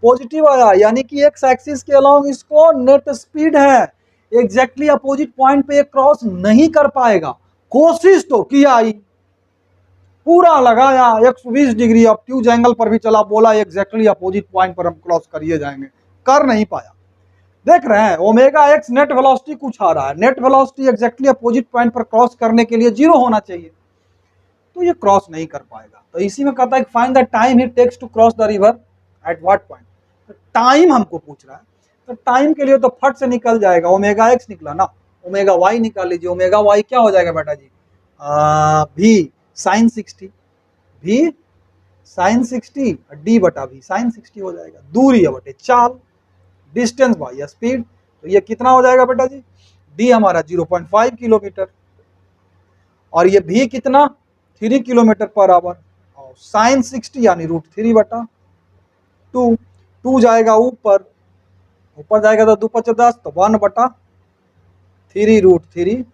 पॉजिटिव आया, यानी कि एक्स एक्सिस के अलोंग इसको नेट स्पीड है। एग्जैक्टली अपोजिट पॉइंट पे क्रॉस नहीं कर पाएगा, कोशिश तो किया ही, पूरा लगाया 120 डिग्री ऑब्ट्यूज एंगल पर भी चला, बोला एग्जैक्टली अपोजिट पॉइंट पर हम क्रॉस करिए जाएंगे, कर नहीं पाया। देख रहे हैं ओमेगा एक्स नेट वेलोसिटी कुछ आ रहा है, net velocity exactly opposite point पर क्रॉस करने के लिए 0 होना चाहिए, तो ये क्रॉस नहीं कर पाएगा। तो इसी में कहता है find the time he takes to cross the river at what point. तो टाइम हमको पूछ रहा है, तो टाइम के लिए तो फट से निकल जाएगा, ओमेगा एक्स निकला ना, ओमेगा वाई निकाल लीजिए। ओमेगा वाई क्या हो जाएगा बेटा जी? भी साइन 60, भी साइन 60, डी बटा भी साइन 60 हो जाएगा। दूरी है बटे चाल, डिस्टेंस बाई स्पीड, तो ये कितना हो जाएगा बेटा जी? डी हमारा 0.5 किलोमीटर, और ये भी कितना? 3 किलोमीटर पर आवर, और साइन 60 यानी √3 बटा 2, 2 जाएगा ऊपर, ऊपर जाएगा तो 2 × 10, तो 1 बटा 3 √3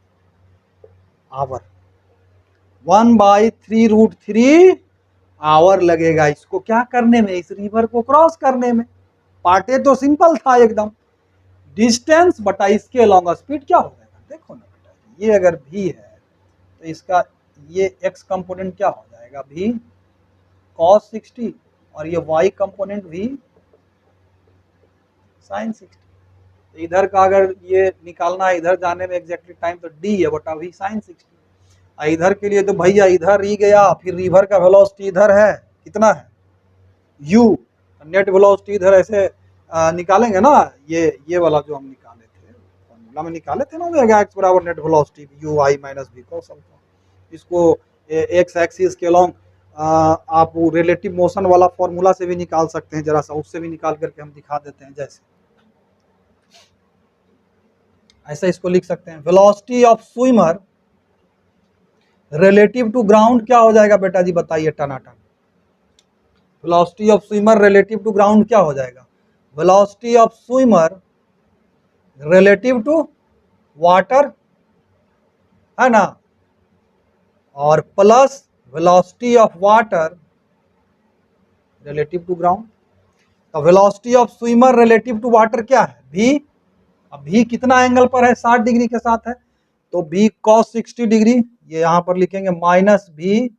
आवर, 1/3 आवर लगेगा इसको क्या करने में? इस रिवर को क्रॉस करने में। पार्टे तो सिंपल था एकदम, डिस्टेंस बटा इसके अलोंग स्पीड क्या हो जाएगा? देखो ना बेटा, ये अगर भी है तो इसका ये x कंपोनेंट क्या हो जाएगा? भी cos 60, और ये y कंपोनेंट भी sin 60। तो इधर का अगर ये निकालना है इधर जाने में एग्जैक्टली टाइम, तो d है बटा v sin 60। इधर के लिए तो भैया इधर ही गया, फिर रिवर का वेलोसिटी इधर है, कितना है? u, नेट वेलोसिटी इधर ऐसे निकालेंगे ना, ये वाला जो हम निकाले थे फॉर्मूला में निकाले थे ना, ओमेगा एक्स बराबर net velocity u i minus v cos alpha. इसको एक्स एक्सिस के अलोंग आप रिलेटिव मोशन वाला फॉर्मूला से भी निकाल सकते हैं, जरा सा उससे भी निकाल करके हम दिखा देते हैं। जैसे ऐसा इसको लिख सकते हैं, velocity of swimmer relative to ground क्या हो जाएगा बेटा जी? बताइए टनाटन। Velocity of swimmer relative to ground क्या हो जाएगा? Velocity of swimmer relative to water, है ना, और plus velocity of water relative to ground. तो velocity of swimmer relative to water क्या है? भी। अब भी कितना एंगल पर है? 60 डिग्री के साथ है, तो भी cos 60 डिग्री, ये यहां पर लिखेंगे माइनस भी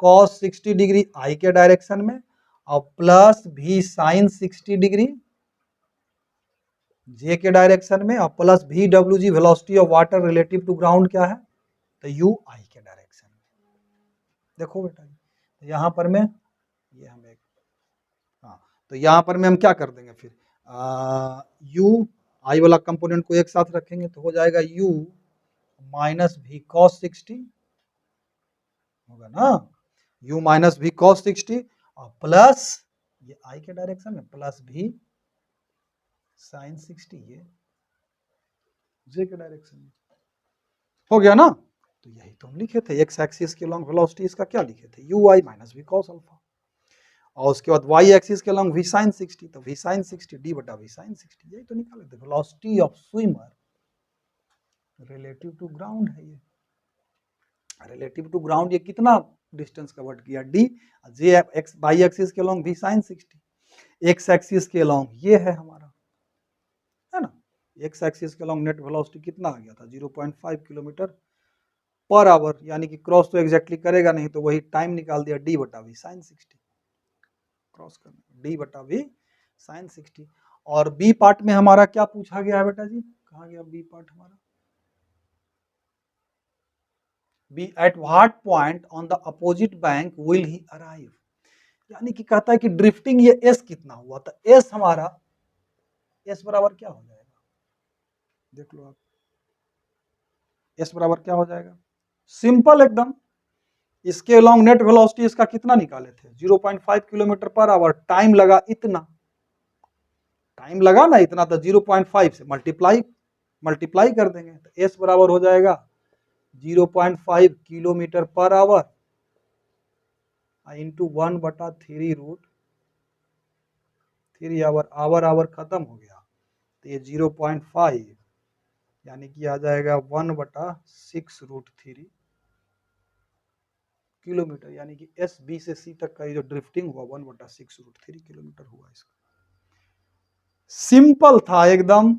cos 60 डिग्री आई के डायरेक्शन में, और प्लस भी साइन 60 डिग्री जे के डायरेक्शन में, और plus V W G velocity of water relative to ground क्या है? तो यू आई के डायरेक्शन में। देखो बेटा तो यहां पर मैं ये हम एक, हाँ, तो यहां पर मैं हम क्या कर देंगे फिर, यू आई वाला कंपोनेंट को एक साथ रखेंगे तो हो जाएगा u माइनस भी cos 60 होगा ना, u माइनस भी cos 60, और प्लस ये i के डायरेक्शन में प्लस भी साइन 60, ये j के डायरेक्शन में हो गया ना। तो यही तो हम लिखे थे, एक्स एक्सिस के लॉन्ग वेलोसिटी इसका क्या लिखे थे? u i माइनस भी cos अल्फा, और उसके बाद y एक्सिस के लॉन्ग v sin 60, तो v sin 60 d बटा v sin 60, यही तो निकाले थे। Velocity of swimmer relative to ground है, ये रिलेटिव टू ग्राउंड ये कितना डिस्टेंस कवर्ड किया? d, J X by axis के long v sin 60, X axis के लॉन्ग ये है हमारा, है ना, एक्स एक्सिस के लॉन्ग नेट वेलोसिटी कितना आ गया था? 0.5 किलोमीटर पर आवर, यानी कि क्रॉस तो एग्जैक्टली करेगा नहीं, तो वही टाइम निकाल दिया d बटा v sin 60, क्रॉस करना d बटा v sin 60। और बी पार्ट में हमारा क्या पूछा गया है बेटा जी? कहाँ गया बी पार्ट हमारा? B at what point on the opposite bank will he arrive, यानी कि कहता है कि ड्रिफ्टिंग ये एस कितना हुआ था? एस हमारा एस बराबर क्या हो जाएगा? देख लो आप, एस बराबर क्या हो जाएगा? सिंपल एकदम, इसके अलोंग नेट वेलोसिटी इसका कितना निकाले थे? 0.5 किलोमीटर पर आवर, टाइम लगा इतना, टाइम लगा ना इतना, तो 0.5 से मल्टीप्लाई कर देंगे, तो एस बराबर हो जाएगा 0.5 kilometre per our into 1/3 our, our खत्म हो गया, तो ये 0.5 यानी कि आ जाएगा 1/6 √3 किलोमीटर, यानी कि एस बी से सी तक का ये जो ड्रिफ्टिंग हुआ 1/6 √3 किलोमीटर हुआ इसका। सिंपल था एकदम।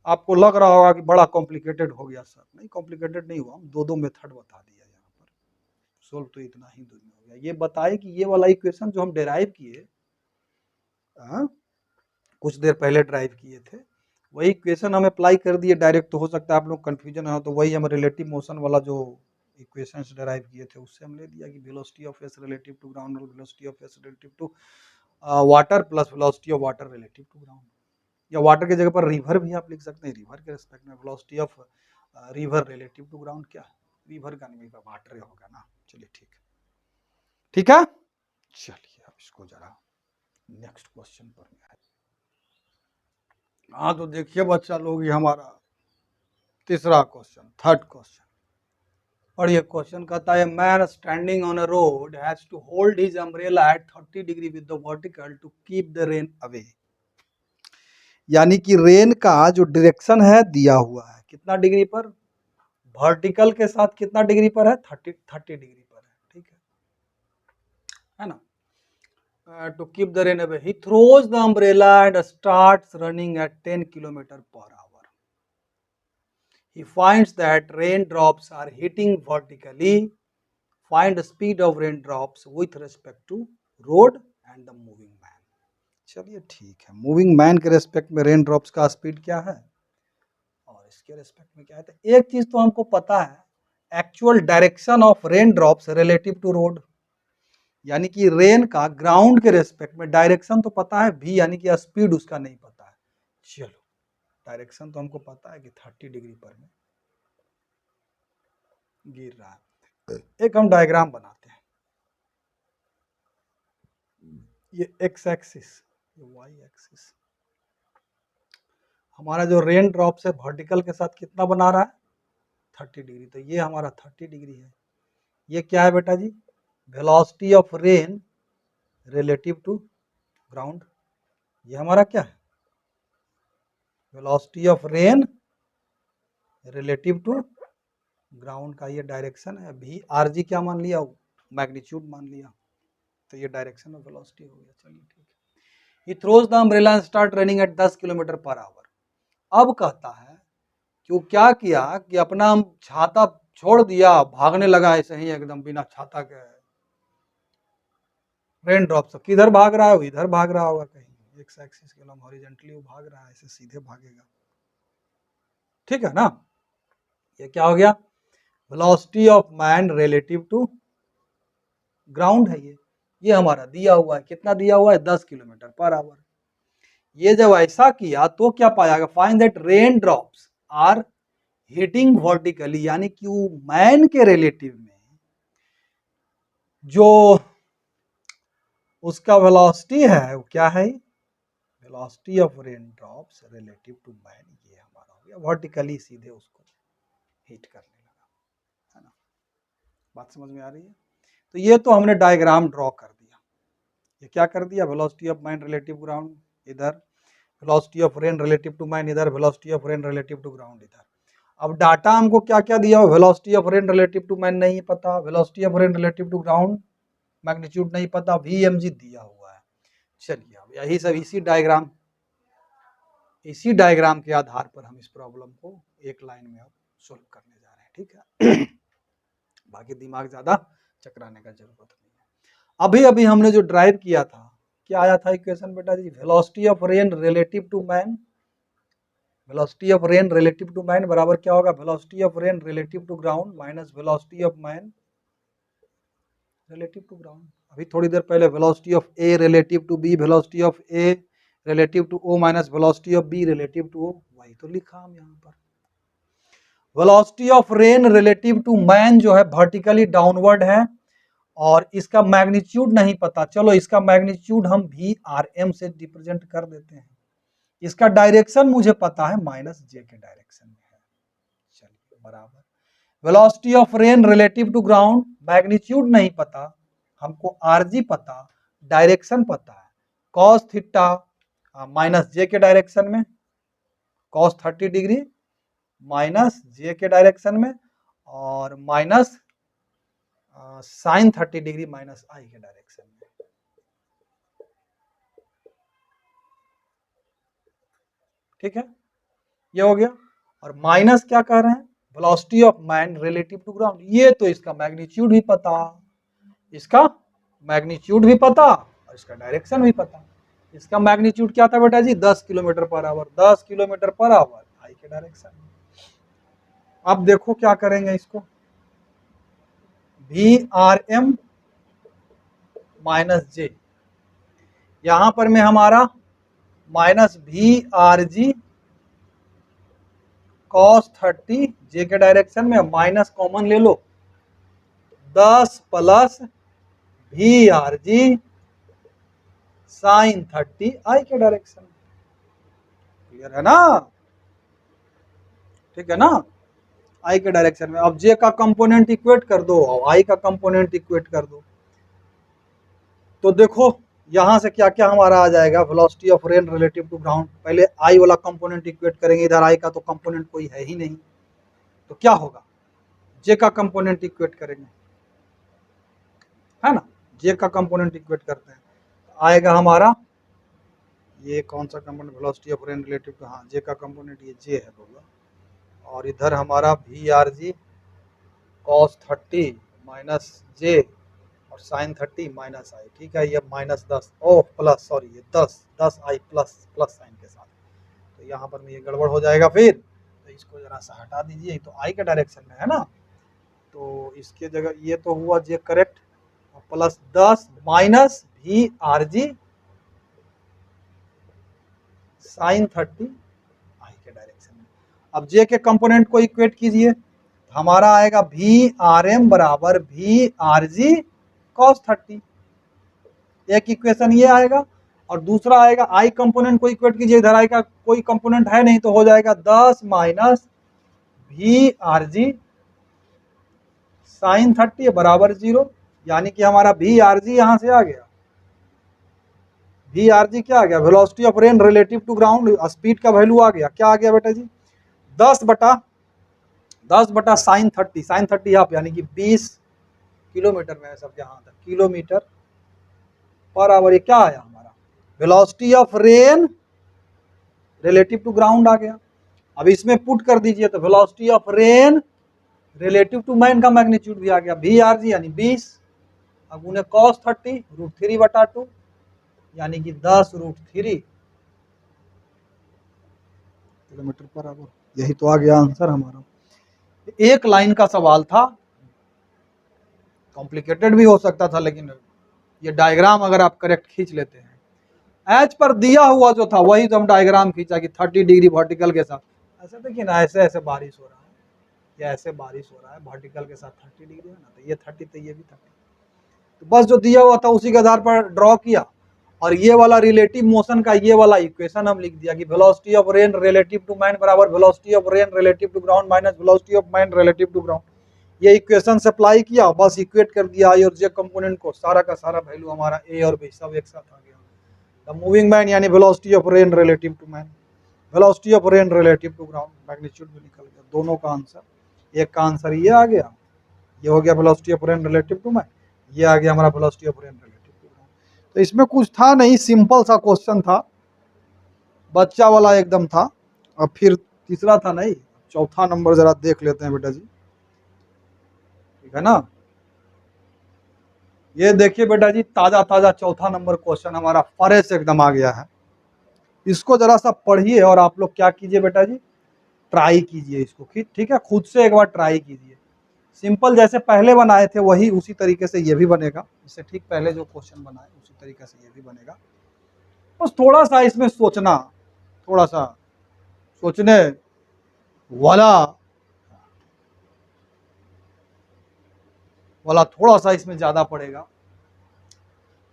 आपको लग रहा होगा कि बड़ा कॉम्प्लिकेटेड हो गया सर, नहीं कॉम्प्लिकेटेड नहीं हुआ, हम दो मेथड बता दिया यहाँ पर, सोल्व तो इतना ही दूर में हो गया। ये बताए कि ये वाला इक्वेशन जो हम डेराइव किए, कुछ देर पहले ड्राइव किए थे, वही इक्वेशन हम अप्लाई कर दिए डायरेक्ट, तो हो सकता है आप लोग कंफ्यूजन हो, तो वही हम रिलेटिव मोशन वाला जो इक्वेशंस डेराइव किए थे उससे हम ले दिया कि velocity of S relative to ground और velocity of S relative to water plus velocity of water relative to ground, या वाटर की जगह पर रिवर भी आप लिख सकते हैं, रिवर के रिस्पेक्ट में velocity of river relative to ground, क्या रिवर का नहीं वाटर होगा ना। चलिए ठीक है, ठीक है, चलिए अब इसको जरा नेक्स्ट क्वेश्चन पर में है। हाँ तो देखिए बच्चा लोग, ये हमारा तीसरा क्वेश्चन, थर्ड क्वेश्चन, और ये क्वेश्चन कहता है man standing on a road has to hold his umbrella at 30 degree with the vertical to keep the rain away. यानी कि रेन का जो डायरेक्शन है दिया हुआ है कितना डिग्री पर, वर्टिकल के साथ कितना डिग्री पर है, 30 डिग्री पर है, ठीक है ना। To keep the rain away, he throws the umbrella and starts running at 10 km/h. He finds that raindrops are hitting vertically. Find the speed of raindrops with respect to road and the moving man. चलिए ठीक है, moving man के respect में rain drops का speed क्या है और इसके रेस्पेक्ट में क्या है। तो एक चीज तो हमको पता है, actual direction of rain drops relative to road, यानी कि रेन का ग्राउंड के रेस्पेक्ट में डायरेक्शन तो पता है भी, यानी कि स्पीड उसका नहीं पता है। चलो डायरेक्शन तो हमको पता है कि 30 डिग्री पर में गिर रहा है। एक हम डायग्राम बनाते हैं, ये एक्स एक्सिस, ये वाई एक्सिस, हमारा जो रेन ड्रॉप्स है वर्टिकल के साथ कितना बना रहा है, 30 डिग्री, तो ये हमारा 30 डिग्री है। ये क्या है बेटा जी, velocity of rain relative to ground, ये हमारा क्या है, velocity of rain relative to ground का ये डायरेक्शन है। भी आर जी क्या मान लिया, मैग्नीट्यूड मान लिया, तो ये डायरेक्शन ऑफ वेलोसिटी हो गया। चलिए ठीक है। He throws the umbrella and start running at 10 km/h। अब कहता है कि वो क्या किया कि अपना छाता छोड़ दिया, भागने लगा ऐसे ही एकदम बिना छाता के, रेन ड्रॉप से किधर भाग रहा है, वो इधर भाग रहा होगा कहीं, एक्स एक्सिस के लंब हॉरिजॉन्टली वो भाग रहा है, ऐसे सीधे भागेगा, ठीक है ना। ये क्या हो गया, velocity of man relative to ground है। ये हमारा दिया हुआ है, कितना दिया हुआ है, 10 km/h। ये जब ऐसा किया तो क्या पाएगा, find that rain drops are hitting vertically, यानी कि वो मैन के रिलेटिव में जो उसका वेलोसिटी है वो क्या है, velocity of rain drops relative to man, ये हमारा हो गया वर्टिकली, सीधे उसको हिट करने लगा, है ना। बात समझ में आ रही है। तो ये तो हमने डायग्राम ड्रॉ कर दिया, ये क्या कर दिया, velocity of man relative ground इधर, velocity of rain relative to man इधर, velocity of rain relative to ground इधर। अब डाटा हमको क्या क्या दिया हो, velocity of rain relative to man नहीं पता, velocity of rain relative to ground magnitude नहीं पता, वीएमजी दिया हुआ है। चलिए अब यही सब इसी डायग्राम के आधार पर हम इस प्रॉब्लम को एक लाइन में अब सोल्व करने जा रहे हैं, ठीक है। बाकी दिमाग ज्यादा चकराने का जरूरत नहीं है। अभी अभी हमने जो ड्राइव किया था, क्या आया था इक्वेशन बेटा जी, velocity of rain relative to man, velocity of rain relative to man बराबर क्या होगा, velocity of rain relative to ground minus velocity of man relative to ground. अभी थोड़ी देर पहले velocity of A relative to B, velocity of A relative to O minus velocity of B relative to O, वही तो लिखा हम यहाँ पर। Velocity of rain relative to man जो है वर्टिकली डाउनवर्ड है, और इसका मैग्नीट्यूड नहीं पता, चलो इसका मैग्नीट्यूड हम भी आर एम से रिप्रेजेंट कर देते हैं। इसका डायरेक्शन मुझे पता है, माइनस जे के डायरेक्शन में है। चलिए बराबर, velocity of rain relative to ground, magnitude नहीं पता, हमको आरजी पता, डायरेक्शन पता है, कॉस थीटा माइनस जे के डायरेक्शन में, कॉस 30 डिग्री माइनस जे के डायरेक्शन में, और माइनस साइन 30 डिग्री माइनस आई के डायरेक्शन में। ठीक है, ये हो गया। और माइनस क्या कह रहे हैं, velocity of man relative to ground. ये तो इसका मैग्नीट्यूड भी पता, इसका मैग्नीट्यूड भी पता और इसका डायरेक्शन भी पता। इसका मैग्नीट्यूड क्या था बेटा जी, 10 kilometre per hour, 10 kilometre per hour I के डायरेक्शन में। अब देखो क्या करेंगे इसको, V R M minus J, यहां पर में हमारा minus V R G cos 30, J के डायरेक्शन में माइनस कॉमन ले लो, 10 plus V R G sine 30 I के डायरेक्शन में। क्लियर है ना, ठीक है ना, आई के डायरेक्शन में। अब जे का कंपोनेंट इक्वेट कर दो और आई का कंपोनेंट इक्वेट कर दो, तो देखो यहां से क्या क्या हमारा आ जाएगा, velocity of rain relative to ground. पहले आई वाला कंपोनेंट इक्वेट करेंगे, इधर आई का तो कंपोनेंट कोई है ही नहीं, तो क्या होगा, जे का कंपोनेंट इक्वेट करेंगे, है ना, जे का कंपोनेंट इक्वेट करते हैं, आएगा हमारा ये कौन सा component, velocity of rain relative to, हाँ जे का कंपोनेंट ये जे है होगा, और इधर हमारा V R G cos 30 minus J और साइन 30 माइनस आई। ठीक है, ये माइनस 10 ओह प्लस, सॉरी ये 10 आई प्लस साइन के साथ, तो यहाँ पर में ये गड़बड़ हो जाएगा फिर, तो इसको जरा सा हटा दीजिए, तो आई के डायरेक्शन में है ना, तो इसके जगह ये तो हुआ J correct, plus 10 minus V R G sine 30 I के डायरेक्शन में। अब जे के कंपोनेंट को इक्वेट कीजिए, हमारा आएगा वी आर एम बराबर वी आर जी कॉस 30, एक इक्वेशन ये आएगा, और दूसरा आएगा आई कंपोनेंट को इक्वेट कीजिए, इधर आई का कोई कंपोनेंट है नहीं, तो हो जाएगा 10 minus V R G sine 30 बराबर 0, यानी कि हमारा वी आर जी यहां से आ गया, वी आर जी क्या आ गया, velocity of rain relative to ground, speed का वैल्यू आ गया, क्या आ गया बेटा जी, 10 बटा साइन 30 आप यानी कि 20 किलोमीटर में है सब जहां तक, किलोमीटर पर आवर, ये क्या आया हमारा, velocity of rain relative to ground आ गया। अब इसमें पुट कर दीजिए, तो velocity of rain relative to man का मैग्नीट्यूड भी आ गया, वी आर जी यानी 20, अब उन्हें कॉस 30 √3/2 यानी कि 10 √3 किलोमीटर पर आवर। यही तो आ गया आंसर हमारा। एक लाइन का सवाल था, कॉम्प्लिकेटेड भी हो सकता था, लेकिन ये डायग्राम अगर आप करेक्ट खींच लेते हैं, एच पर दिया हुआ जो था वही तो हम डायग्राम खींचा कि 30 डिग्री वर्टिकल के साथ, ऐसे देखिए ना, ऐसे ऐसे बारिश हो रहा है, या ऐसे बारिश हो रहा है वर्टिकल के साथ 30 डिग्री है ना, तो ये 30 तो ये भी 30, तो बस जो दिया हुआ था उसी के आधार पर ड्रॉ किया, और ये वाला रिलेटिव मोशन का ये वाला इक्वेशन हम लिख दिया कि velocity of rain relative to man बराबर velocity of rain relative to ground minus velocity of man relative to ground. ये इक्वेशन से अप्लाई किया, बस इक्वेट कर दिया आई और जे कंपोनेंट को, सारा का सारा वैल्यू हमारा ए और बी सब एक साथ आ गया। द मूविंग मैन यानी velocity of rain relative to man, velocity of rain relative to ground, magnitude भी निकल गया, दोनों का आंसर, एक का आंसर ये आ गया, ये हो गया velocity of rain relative to man, ये आ गया हमारा velocity of rain relative to ground. तो इसमें कुछ था नहीं, सिंपल सा क्वेश्चन था, बच्चा वाला एकदम था। अब फिर तीसरा था नहीं, चौथा नंबर जरा देख लेते हैं बेटा जी, ठीक है ना, ये देखिए बेटा जी, ताजा ताजा चौथा नंबर क्वेश्चन हमारा फ्रेश एकदम आ गया है। इसको जरा सा पढ़िए और आप लोग क्या कीजिए बेटा जी, ट्राई कीजिए इसको, ठीक है, खुद से एक बार ट्राई कीजिए, सिंपल जैसे पहले बनाए थे वही उसी तरीके से ये भी बनेगा, इससे ठीक पहले जो क्वेश्चन बनाए उसी तरीके से ये भी बनेगा, बस थोड़ा सा इसमें सोचना, थोड़ा सा सोचने वाला थोड़ा सा इसमें ज्यादा पड़ेगा।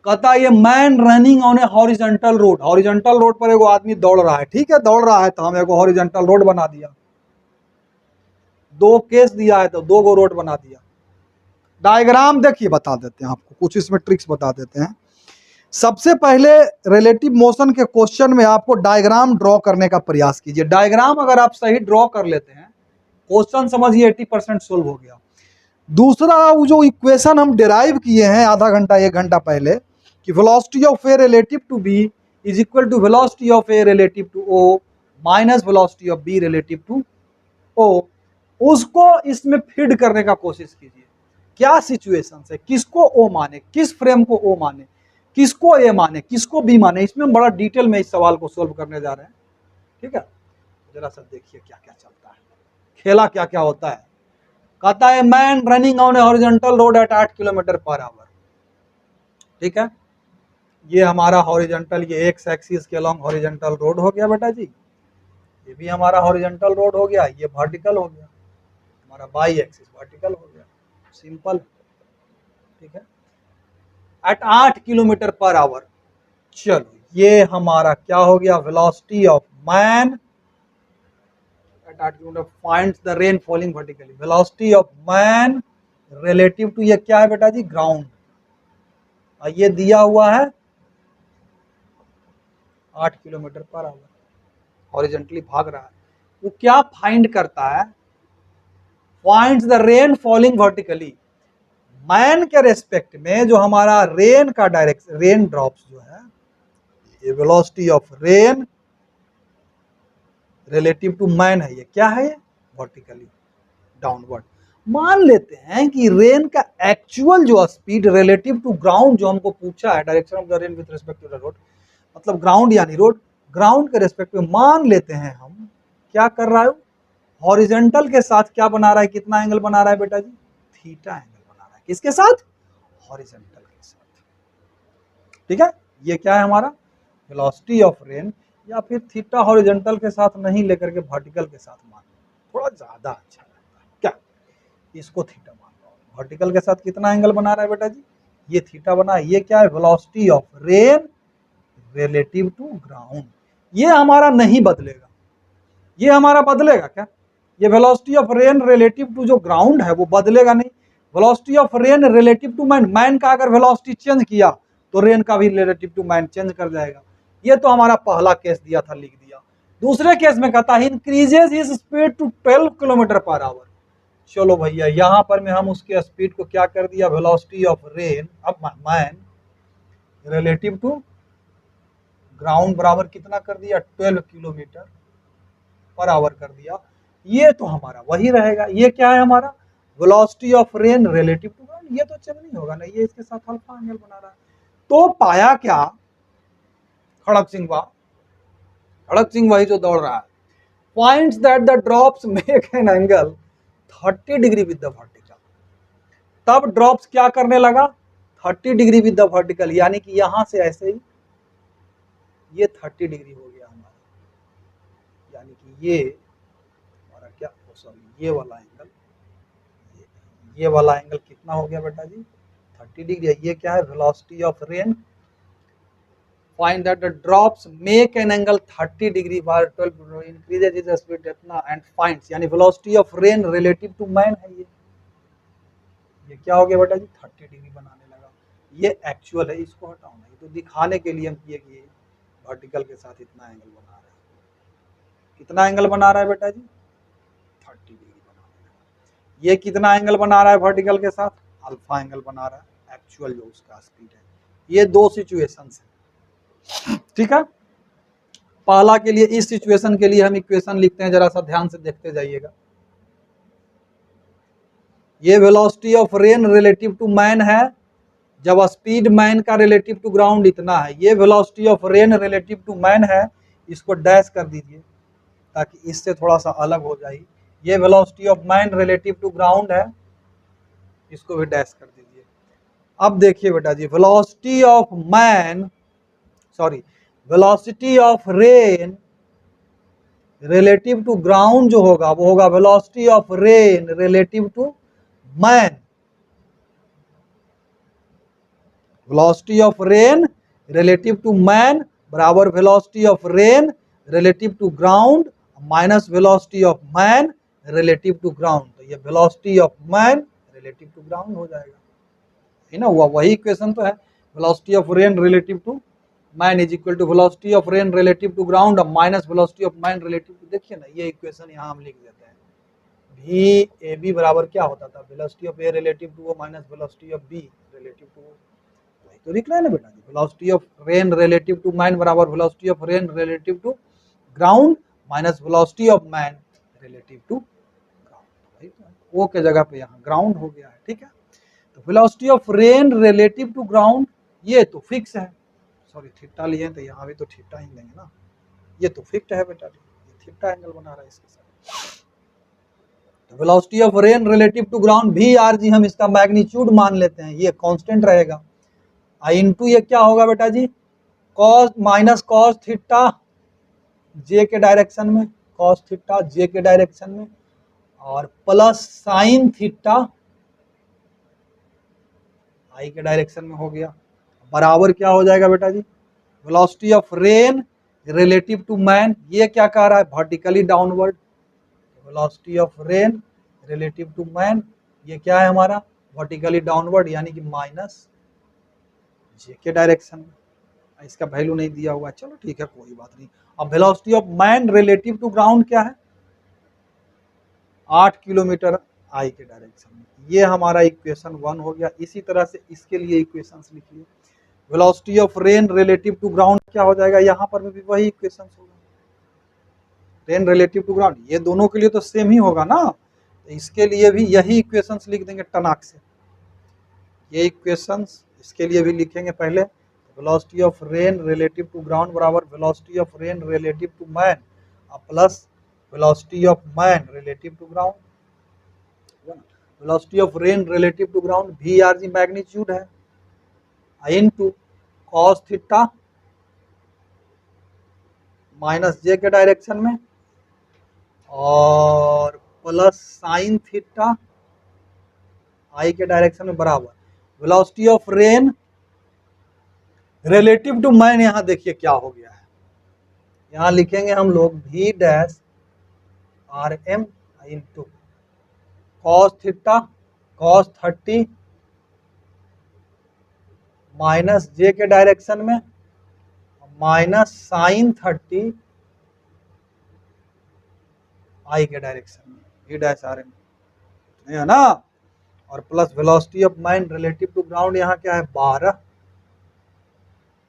कहता ये man running on a horizontal road, horizontal road पर एगो आदमी दौड़ रहा है, ठीक है, दौड़ रहा है तो हम एगो हॉरिजॉन्टल रोड बना दिया, दो केस दिया है तो 2 गो रोड बना दिया। डायग्राम देखिए, बता देते हैं आपको कुछ, इसमें ट्रिक्स बता देते हैं। सबसे पहले रिलेटिव मोशन के क्वेश्चन में आपको डायग्राम ड्रॉ करने का प्रयास कीजिए, डायग्राम अगर आप सही ड्रॉ कर लेते हैं, क्वेश्चन समझिए 80% सोल्व हो गया। दूसरा वो जो इक्वेशन हम डिराइव किए हैं आधा घंटा 1 घंटा पहले कि velocity of A relative to B is equal to velocity of A relative to O minus velocity of B relative to O, उसको इसमें फीड करने का कोशिश कीजिए। क्या सिचुएशन है, किसको ओ माने, किस फ्रेम को ओ माने, किसको ए माने, किसको बी माने, इसमें हम बड़ा डिटेल में इस सवाल को सोल्व करने जा रहे हैं। ठीक है, जरा सा देखिए क्या क्या चलता है, खेला क्या क्या होता है। कहता है man running on a horizontal road at 8 kilometre per hour. ठीक है, ये हमारा हॉरिजॉन्टल, ये एक्स एक्सिस के अलॉन्ग हॉरिजॉन्टल रोड हो गया बेटा जी, ये भी हमारा हॉरिजॉन्टल रोड हो गया, ये वर्टिकल हो गया, हमारा बाई एक्सिस वर्टिकल हो गया, सिंपल। ठीक है, एट 8 किलोमीटर पर आवर। चलो ये हमारा क्या हो गया, velocity of man at 8 kilometre finds the rain falling vertically, velocity of man relative to ये क्या है बेटा जी, ग्राउंड। ये दिया हुआ है 8 किलोमीटर पर आवर, हॉरिजॉन्टली भाग रहा है। वो क्या फाइंड करता है, finds the rain falling vertically, man के रेस्पेक्ट में जो हमारा रेन का डायरेक्शन, रेन ड्रॉप्स जो है, ये velocity of rain relative to man है, ये क्या है, ये वर्टिकली डाउनवर्ड। मान लेते हैं कि रेन का एक्चुअल जो स्पीड रिलेटिव टू ग्राउंड जो हमको पूछा है, direction of the rain with respect to the road, मतलब ग्राउंड यानी रोड, ग्राउंड के रेस्पेक्ट में मान लेते हैं हम क्या कर रहा है, हॉरिजॉन्टल के साथ क्या बना रहा है, कितना एंगल बना रहा है बेटा जी, थीटा एंगल बना रहा है। किसके साथ, हॉरिजॉन्टल के साथ। ठीक है, ये क्या है हमारा वेलोसिटी ऑफ रेन, या फिर थीटा हॉरिजॉन्टल के साथ नहीं लेकर के वर्टिकल के साथ मान लो, थोड़ा ज्यादा अच्छा लगता है क्या, इसको थीटा मान लो। वर्टिकल के साथ कितना एंगल बना रहा है बेटा जी, ये थीटा बना है। ये क्या है, velocity of rain relative to ground. ये हमारा नहीं बदलेगा, ये हमारा बदलेगा क्या, ये velocity of rain relative to जो ग्राउंड है वो बदलेगा नहीं। Velocity of rain relative to man, man का अगर वेलोसिटी चेंज किया तो रेन का भी रिलेटिव टू मैन चेंज कर जाएगा। ये तो हमारा पहला केस दिया था, लिख दिया। दूसरे केस में कहता है increases his speed to 12 kilometre per hour. चलो भैया यहां पर में हम उसके स्पीड को क्या कर दिया, वेलोसिटी ऑफ रेन अब मैन रिलेटिव टू ग्राउंड बराबर कितना कर दिया, 12 किलोमीटर पर आवर कर दिया। ये तो हमारा वही रहेगा। ये क्या है हमारा, velocity of rain relative to ground. ये तो चेंज नहीं होगा ना, ये इसके साथ अल्फा एंगल बना रहा है। तो पाया क्या, खड़क सिंह वही जो दौड़ रहा है, finds that the drops make an angle 30 degree with the vertical. तब ड्रॉप्स क्या करने लगा, 30 डिग्री विद द वर्टिकल, यानी कि यहां से ऐसे ही ये 30 डिग्री हो गया हमारा, यानी कि ये हमारा क्या, सॉरी ये वाला एंगल, ये वाला एंगल कितना हो गया बेटा जी, 30 डिग्री। ये क्या है, velocity of rain, find that the drops make an angle 30 degree while 12 increases its speed इतना and finds, यानी velocity of rain relative to man है। ये क्या हो गया बेटा जी, 30 डिग्री बनाने लगा। ये एक्चुअल है, इसको हटाओ नहीं, तो दिखाने के लिए हम किए कि वर्टिकल के साथ इतना एंगल बना रहा है। कितना एंगल बना रहा है बेटा जी, 30 डिग्री बना रहा है। ये कितना एंगल बना रहा है वर्टिकल के साथ, अल्फा एंगल बना रहा है, एक्चुअल जो उसका स्पीड है। ये दो सिचुएशन है। ठीक है, पहला के लिए, इस सिचुएशन के लिए हम इक्वेशन लिखते हैं, जरा सा ध्यान से देखते जाइएगा। ये velocity of rain relative to man है, जब स्पीड मैन का रिलेटिव टू ग्राउंड इतना है। ये velocity of rain relative to man है, इसको डैश कर दीजिए ताकि इससे थोड़ा सा अलग हो जाए। ये velocity of man relative to ground है, इसको भी डैश कर दीजिए। अब देखिए बेटा जी, velocity of man, sorry velocity of rain relative to ground जो होगा वो होगा velocity of rain relative to man. Velocity of rain relative to man बराबर velocity of rain relative to ground minus velocity of man relative to ground. तो ये velocity of man relative to ground हो जाएगा, है ना, वही equation तो है। Velocity of rain relative to man is equal to velocity of rain relative to ground minus velocity of man relative to, देखिए ना, ये इक्वेशन यहाँ हम लिख देते हैं, भी ए बी बराबर क्या होता था, velocity of A relative to O minus velocity of B relative to O, तो लिख रहे हैं ना बेटा जी, velocity of rain relative to man बराबर velocity of rain relative to ground minus velocity of man relative to ground, O के जगह पे यहाँ ग्राउंड हो गया है, ठीक है। तो velocity of rain relative to ground ये तो फिक्स है, सॉरी थीटा लिए तो यहाँ भी तो थीटा ही लेंगे ना, ये तो फिक्स है बेटा, ये थीटा एंगल बना रहा है इसके साथ। तो velocity of rain relative to ground V R G हम इसका मैग्नीट्यूड मान लेते हैं, ये कांस्टेंट रहेगा। आई इंटू ये क्या होगा बेटा जी, cos minus cos theta J के डायरेक्शन में, कॉस थीटा जे के डायरेक्शन में, और प्लस साइन थीटा आई के डायरेक्शन में हो गया, बराबर क्या हो जाएगा बेटा जी, velocity of rain relative to man, ये क्या कह रहा है vertically downward, velocity of rain relative to man ये क्या है हमारा वर्टिकली डाउनवर्ड, यानी कि माइनस जे के डायरेक्शन में, इसका वैल्यू नहीं दिया हुआ, चलो ठीक है कोई बात नहीं। अब velocity of man relative to ground क्या है, 8 किलोमीटर आई के डायरेक्शन में, ये हमारा इक्वेशन 1 हो गया। इसी तरह से इसके लिए इक्वेशंस लिखिए, velocity of rain relative to ground क्या हो जाएगा, यहाँ पर भी वही इक्वेशन होगा, रेन रिलेटिव टू ग्राउंड, ये दोनों के लिए तो सेम ही होगा ना, तो इसके लिए भी यही इक्वेशंस लिख देंगे टनाक से, ये इक्वेशंस इसके लिए भी लिखेंगे पहले, velocity of rain relative to ground बराबर velocity of rain relative to man plus velocity of man relative to ground, velocity of rain relative to ground V R G magnitude है, into cos theta minus J के direction में और plus sign theta आई के direction में बराबर velocity of rain relative to man, यहां देखिए क्या हो गया है, यहां लिखेंगे हम लोग v dash R M into cos theta cos 30 minus J के डायरेक्शन में माइनस साइन 30 आई के डायरेक्शन में, v डैश आर एम है ना, और plus velocity of man relative to ground यहाँ क्या है 12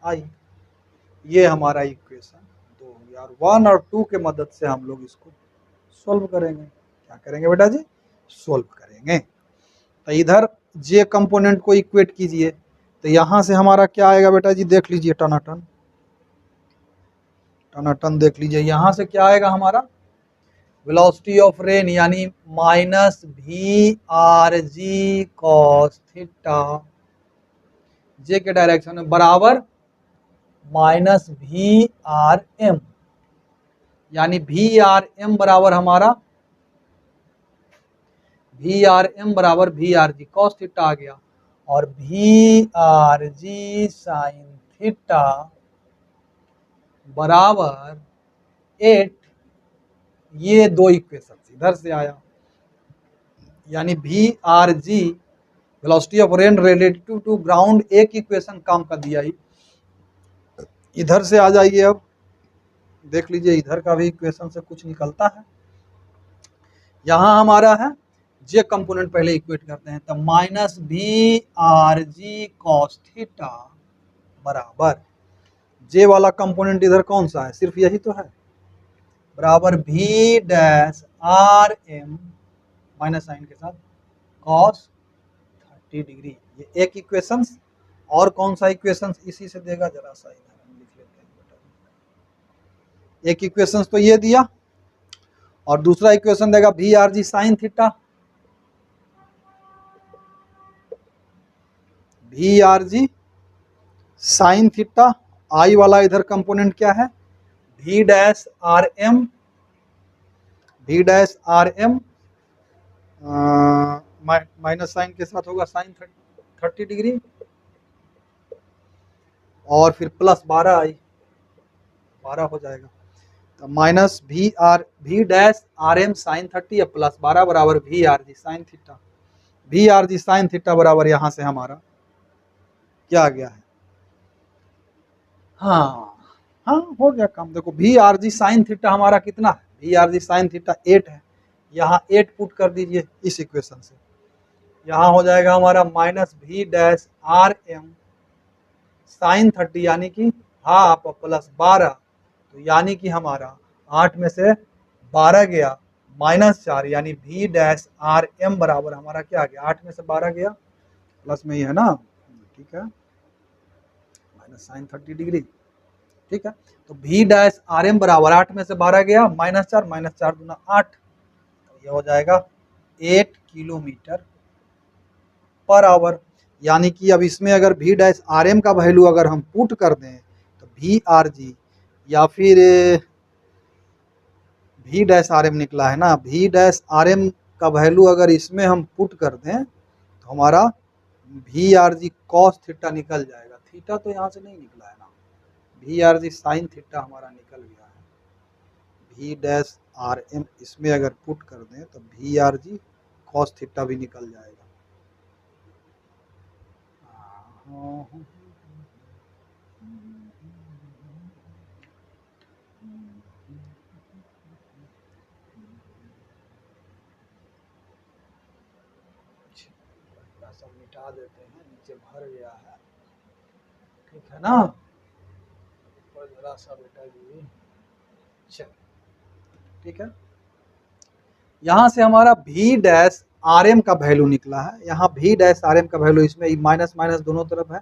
आई, ये हमारा इक्वेशन 2 हो गया। और 1 और 2 के मदद से हम लोग इसको सोल्व करेंगे, क्या करेंगे बेटा जी, सोल्व करेंगे। तो इधर जे कंपोनेंट को इक्वेट कीजिए, तो यहां से हमारा क्या आएगा बेटा जी, देख लीजिए टनाटन टनाटन देख लीजिए, यहां से क्या आएगा हमारा वेलोसिटी ऑफ रेन यानी minus V R G cos theta J के डायरेक्शन में बराबर माइनस वी आर एम, यानी वी आर एम बराबर हमारा वी आर एम बराबर V R G cos theta आ गया, और V R G sine theta बराबर 8, ये दो इक्वेशन इधर से आया, यानी V R G velocity of rain relative to ground एक इक्वेशन काम का दिया ही, इधर से आ जाइए, अब देख लीजिए इधर का भी इक्वेशन से कुछ निकलता है, यहां हमारा है जे कंपोनेंट पहले इक्वेट करते हैं, तो minus V R G cos theta बराबर जे वाला कंपोनेंट इधर कौन सा है, सिर्फ यही तो है, बराबर V dash R M minus sine के साथ कॉस 30 डिग्री, ये एक इक्वेशन। और कौन सा इक्वेशन इसी से देगा, जरा सा इधर हम लिख लेते हैं, एक इक्वेशन तो ये दिया और दूसरा इक्वेशन देगा V R G sine theta, V R G sine theta, I वाला इधर कंपोनेंट क्या है V dash R M, V dash R M minus sine के साथ होगा साइन 30 डिग्री, और फिर प्लस 12 आई 12 हो जाएगा, तो minus V dash R M sine 30 या प्लस 12 बराबर V R G sine theta, V R G sine theta बराबर यहाँ से हमारा क्या आ गया है, हाँ हाँ हो गया काम। देखो V R G sine theta हमारा कितना है, V R G sine theta 8 है, यहाँ 8 पुट कर दीजिए इस इक्वेशन से, यहाँ हो जाएगा हमारा minus V dash R M sine 30 यानी कि हाफ प्लस 12, तो यानी कि हमारा 8 में से 12 गया माइनस 4 यानी भी डैश आर एम बराबर हमारा क्या आ गया, 8 में से 12 गया प्लस में ही है ना, ठीक है, माइनस साइन 30 डिग्री, ठीक है। तो भी डैश आर एम बराबर 8 में से 12 गया माइनस 4 दूना 8, तो ये हो जाएगा 8 किलोमीटर पर आवर। यानी कि अब इसमें अगर भी डैश आर एम का वैल्यू अगर हम पुट कर दें तो भी आर जी या फिर भी डैश आर एम निकला है ना, भी डैश आर एम का वैल्यू अगर इसमें हम पुट कर दें तो हमारा भी आर जी कॉस थीटा निकल जाएगा। थीटा तो यहाँ से नहीं निकला है ना, भी आर जी साइन थीटा हमारा निकल गया है। भी डैश आर एम इसमें अगर पुट कर दें तो भी आर जी कॉस थीटा भी निकल जाएगा। सब मिटा देते हैं, नीचे भर गया है, ठीक है ना, ऊपर जरा सा बेटा जी, चल ठीक है। यहाँ से हमारा भी डैश आर एम का वैल्यू निकला है, यहाँ भी डैश आर एम का वैल्यू इसमें माइनस माइनस दोनों तरफ है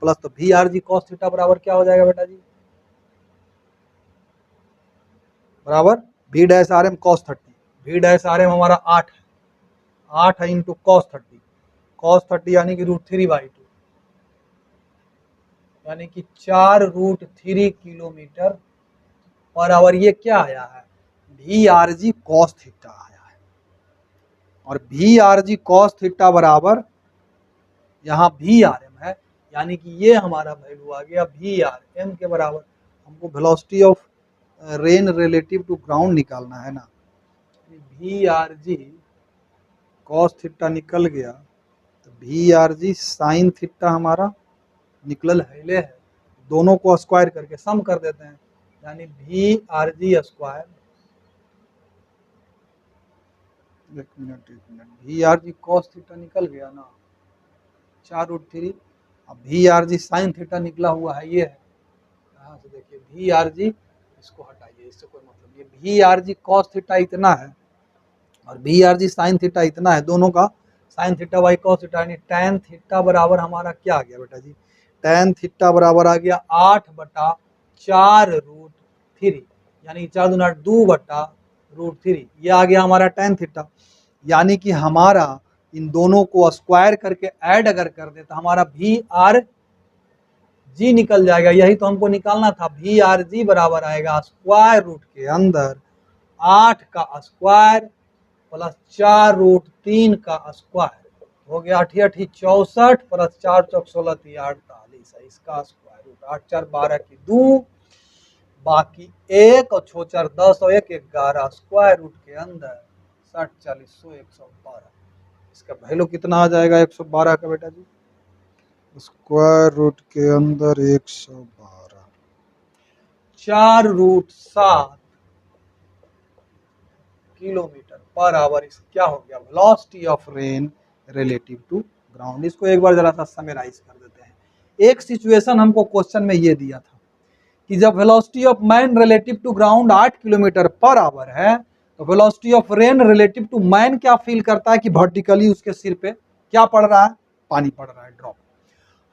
प्लस, तो भी आर जी कॉस थीटा बराबर क्या हो जाएगा बेटा जी, बराबर भी डैश आर एम कॉस 30, भी डैश आर एम हमारा 8 है, 8 है इंटू कॉस 30 यानी कि √3/2 यानी कि 4√3 किलोमीटर पर आवर। ये क्या आया है, भी आर जी कॉस थीटा आया है, और भी आर जी कॉस थीटा बराबर यहाँ भी आर एम है, यानी कि ये हमारा वैल्यू आ गया भी आर एम के बराबर। हमको velocity of rain relative to ground निकालना है ना, भी आर जी कॉस थीटा निकल गया तो भी आर जी साइन थीटा हमारा निकल है, दोनों को स्क्वायर करके सम कर देते हैं, यानी भी आर जी स्क्वायर, एक मिनट भी आर जी कॉस थीटा निकल गया ना 4√3, अब भी आर जी साइन थीटा निकला हुआ है, ये है, यहाँ से देखिए भी आर जी, इसको हटाइए, इससे कोई मतलब, ये भी आर जी कॉस थीटा इतना है और भी आर जी साइन थीटा इतना है, दोनों का sine theta by cos theta, यानी टैन थीटा बराबर हमारा क्या आ गया बेटा जी, टैन थीटा बराबर आ गया 8/4√3 यानी 4 दूना 2/√3, ये आ गया हमारा टैन थीटा। यानी कि हमारा इन दोनों को स्क्वायर करके ऐड अगर कर दे तो हमारा भी आर जी निकल जाएगा, यही तो हमको निकालना था। भी आर जी बराबर आएगा स्क्वायर रूट के अंदर 8 का स्क्वायर प्लस 4√3 का स्क्वायर, हो गया 8 8 64 प्लस 4 चौक 16 48, इसका स्क्वायर रूट 8 4 12 की 2 बाकी 1 और 6 4 10 और 1 11 स्क्वायर रूट के अंदर 60 40 100 112, इसका वैल्यू कितना आ जाएगा 112 का बेटा जी, स्क्वायर रूट के अंदर 112 4√7 किलोमीटर पर आवर। इस क्या हो गया, velocity of rain relative to ground. इसको एक बार जरा सा समराइज कर देते हैं। एक सिचुएशन हमको क्वेश्चन में ये दिया था कि जब velocity of man relative to ground 8 kilometre per hour है तो velocity of rain relative to man क्या फील करता है कि वर्टिकली उसके सिर पे क्या पड़ रहा है, पानी पड़ रहा है, ड्रॉप।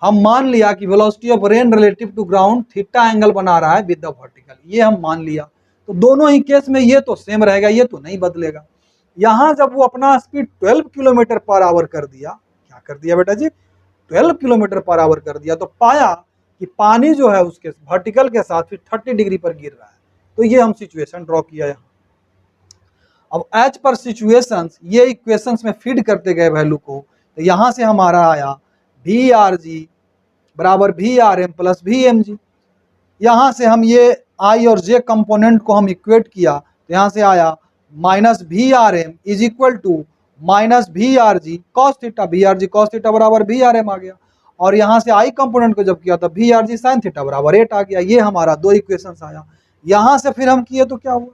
हम मान लिया कि velocity of rain relative to ground theta angle बना रहा है विद द वर्टिकल, ये हम मान लिया, तो दोनों ही केस में ये तो सेम रहेगा, ये तो नहीं बदलेगा। यहाँ जब वो अपना स्पीड 12 किलोमीटर पर आवर कर दिया, क्या कर दिया बेटा जी, 12 किलोमीटर पर आवर कर दिया, तो पाया कि पानी जो है उसके वर्टिकल के साथ फिर 30 डिग्री पर गिर रहा है, तो ये हम सिचुएशन ड्रॉ किया यहाँ। अब एज पर सिचुएशंस ये इक्वेशंस में फीड करते गए वैल्यू को, तो यहाँ से हमारा आया भी आर जी बराबर भी आर एम प्लस भी एम जी। यहाँ से हम ये आई और जे कंपोनेंट को हम इक्वेट किया, तो यहाँ से आया minus V R M is equal to minus V R G cos theta, V R G cos theta बराबर भी आर एम आ गया, और यहाँ से आई कंपोनेंट को जब किया तो भी आर जी साइन थीटा बराबर 8 आ गया। ये हमारा दो इक्वेशन आया। यहाँ से फिर हम किए तो क्या हुआ,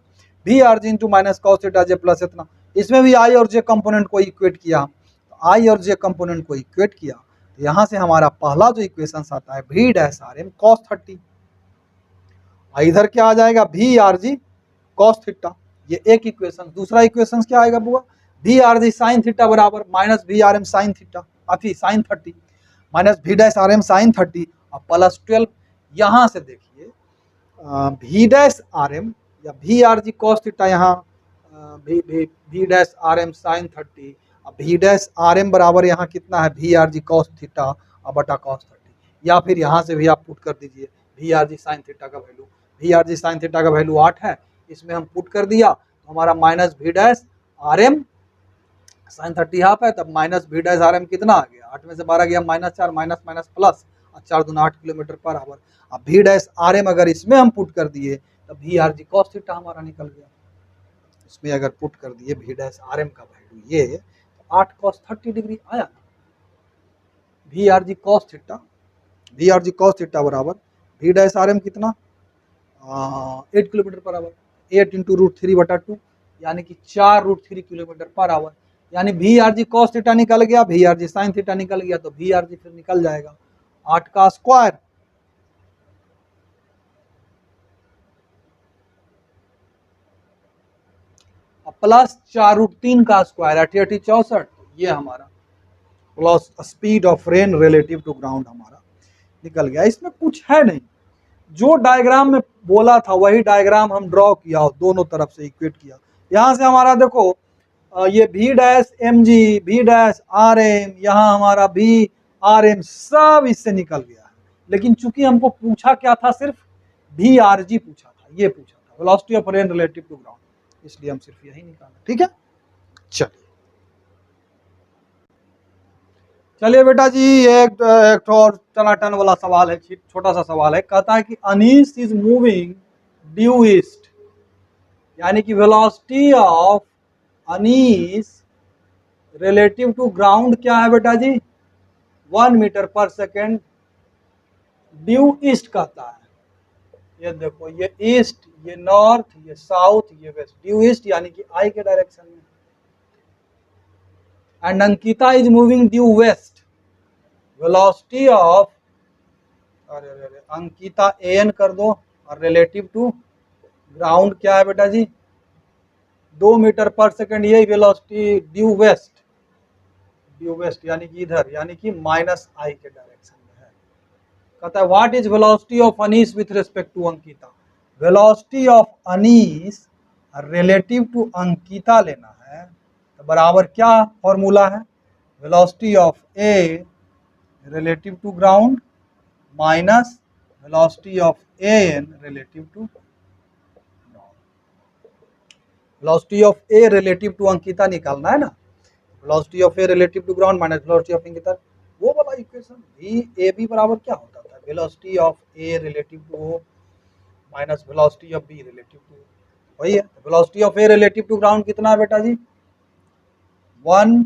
V R G into minus cos theta J plus इतना, इसमें भी आई और जे कंपोनेंट को इक्वेट किया, तो आई और जे कंपोनेंट को इक्वेट किया, तो यहाँ से हमारा पहला जो इक्वेशन आता है भी डैश आर एम कॉस 30, इधर क्या आ जाएगा भी आर जी कॉस थीटा, ये एक इक्वेशन। दूसरा इक्वेशन क्या आएगा बुआ, भी आर जी साइन थीटा बराबर minus V R M sine theta अथी sign 30 minus V dash R M sine 30 और प्लस 12। यहाँ से देखिए भी डैश आर एम या भी आर जी कॉस थीटा, यहाँ भी डैश आर एम साइन 30 और भी डैश आर एम बराबर यहाँ कितना है भी आर जी कॉस थीटा और बटा कॉस 30, या फिर यहाँ से भी आप पुट कर दीजिए भी आर जी साइन थीटा का वैल्यू, भी आर जी साइन थीटा का वैल्यू 8 है, इसमें हम पुट कर दिया तो हमारा minus V dash R M sine 30 half है, तब minus V dash R M कितना आ गया, 8 में से 12 गया माइनस 4 माइनस माइनस प्लस और 4 दूना 8 किलोमीटर पर आवर। अब भी डैश आर एम अगर इसमें हम पुट कर दिए तब भी आर जी कॉस थीटा हमारा निकल गया, इसमें अगर पुट कर दिए भी डैश आर एम का वैल्यू ये तो 8 कॉस 30 डिग्री आया। भी R G cos theta, V R G cos theta बराबर भी डैश आर एम कितना 8 किलोमीटर पर आवर, 8 इंटू √3/2 यानी कि 4√3 किलोमीटर पर आवर, यानी भी आर जी कॉस थीटा निकल गया, भी आर जी साइन थीटा निकल गया, तो भी आर जी फिर निकल जाएगा 8 का स्क्वायर प्लस 4√3 का स्क्वायर 88 64, ये हमारा plus speed of rain relative to ground हमारा निकल गया। इसमें कुछ है नहीं, जो डायग्राम में बोला था वही डायग्राम हम ड्रॉ किया, दोनों तरफ से इक्वेट किया। यहाँ से हमारा देखो ये भी डैश एम जी भी डैश आर एम, यहाँ हमारा भी आर एम सब इससे निकल गया है, लेकिन चूंकि हमको पूछा क्या था, सिर्फ भी आर जी पूछा था, ये पूछा था velocity of rain relative to ground, इसलिए हम सिर्फ यही निकाला। ठीक है, चलिए बेटा जी एक और टनाटन वाला सवाल है, छोटा सा सवाल है, कहता है कि Anees is moving due east, यानी कि velocity of Anees relative to ground क्या है बेटा जी 1 metre per second due east कहता है। ये देखो ये ईस्ट, ये नॉर्थ, ये साउथ, ये वेस्ट, ड्यू ईस्ट यानी कि आई के डायरेक्शन में। And Ankita is moving due west, velocity of अरे अंकिता एन कर दो और रिलेटिव टू ग्राउंड क्या है बेटा जी 2 मीटर पर सेकेंड, ये velocity due west, due west यानी कि इधर, यानी कि माइनस आई के डायरेक्शन में है। कहता है what is velocity of Anees with respect to Ankita, velocity of Anees relative to Ankita लेना है, तो बराबर क्या फॉर्मूला है, velocity of A relative to ground minus velocity of A N relative to, velocity of A relative to Ankita निकालना है ना, velocity of A relative to ground minus velocity of Ankita, वो वाला इक्वेशन भी ए बी बराबर क्या होता था, velocity of A relative to O minus velocity of B relative to, वही है। Velocity of A relative to ground कितना है बेटा जी 1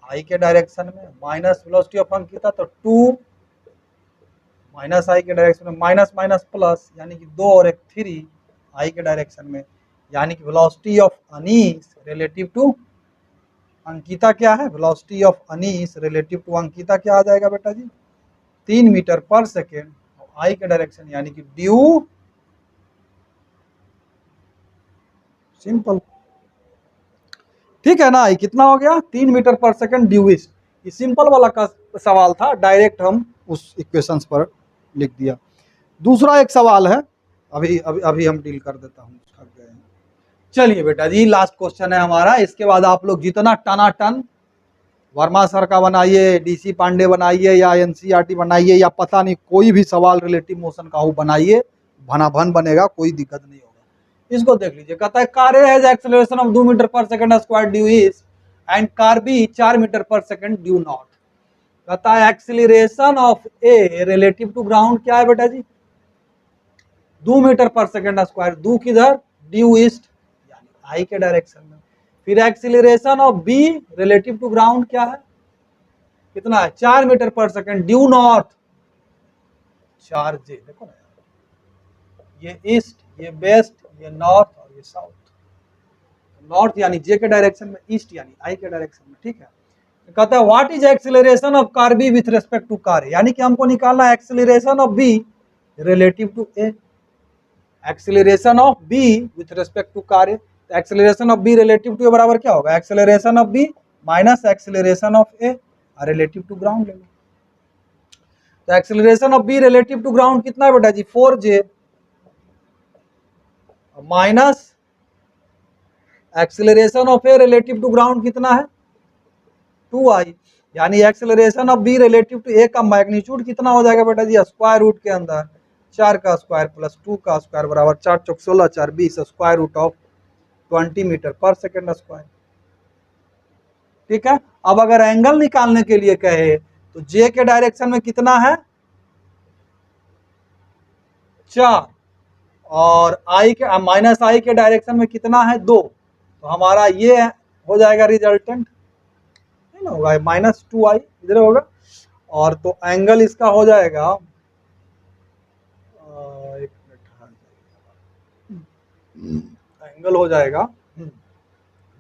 आई के डायरेक्शन में माइनस वेलोसिटी ऑफ अंकिता तो 2 माइनस आई के डायरेक्शन में माइनस माइनस प्लस, यानी कि 2 और 1 3 आई के डायरेक्शन में, यानी कि velocity of Anees relative to Ankita क्या है, velocity of Anees relative to Ankita क्या आ जाएगा बेटा जी 3 मीटर पर सेकेंड, आई के डायरेक्शन यानी कि ड्यू, सिंपल, ठीक है ना, कितना हो गया 3 metre per second due east. ये सिंपल वाला का सवाल था, डायरेक्ट हम उस इक्वेशंस पर लिख दिया। दूसरा एक सवाल है, अभी अभी अभी हम डील कर देता हूँ, थक गए हैं। चलिए बेटा जी लास्ट क्वेश्चन है हमारा, इसके बाद आप लोग जितना टनाटन वर्मा सर का बनाइए, डीसी पांडे बनाइए या एनसीईआरटी बनाइए या पता नहीं कोई भी सवाल रिलेटिव मोशन का हो बनाइए, भनाभन बनेगा, कोई दिक्कत नहीं होगा। इसको देख लीजिए, कहता है car A has acceleration of 2 metre per second square due east and car B 4 meter per second due north. कहता है acceleration of A relative to ground क्या है बेटा जी 2 metre per second square, due किधर ड्यू ईस्ट यानी आई के direction में। फिर acceleration of B relative to ground क्या है कितना है 4 meter per second due north 4 जे, देखो ना ये ईस्ट, ये वेस्ट, ये नॉर्थ और ये साउथ, नॉर्थ यानी जे के डायरेक्शन में, ईस्ट यानी आई के डायरेक्शन में, ठीक है। तो कहता है what is acceleration of car B with respect to car A, यानी कि हमको निकालना है acceleration of B relative to A, acceleration of B with respect to car A. तो acceleration of B relative to A बराबर क्या होगा, acceleration of B minus acceleration of A relative to ground ले लो। तो acceleration of B relative to ground कितना है बेटा जी, 4j minus acceleration of A relative to ground कितना है 2i, यानी acceleration of B relative to A का मैग्नीट्यूड कितना हो जाएगा बेटा जी, स्क्वायर रूट के अंदर 4 का स्क्वायर प्लस 2 का स्क्वायर बराबर 4 चौक 16 4 20 square root of 20 metre per second square, ठीक है। अब अगर एंगल निकालने के लिए कहे तो जे के डायरेक्शन में कितना है 4 और आई के माइनस आई के डायरेक्शन में कितना है 2, तो हमारा ये हो जाएगा रिजल्टेंट, नहीं ना होगा -2i इधर होगा, और तो एंगल इसका हो जाएगा एक मिनट, एंगल हो जाएगा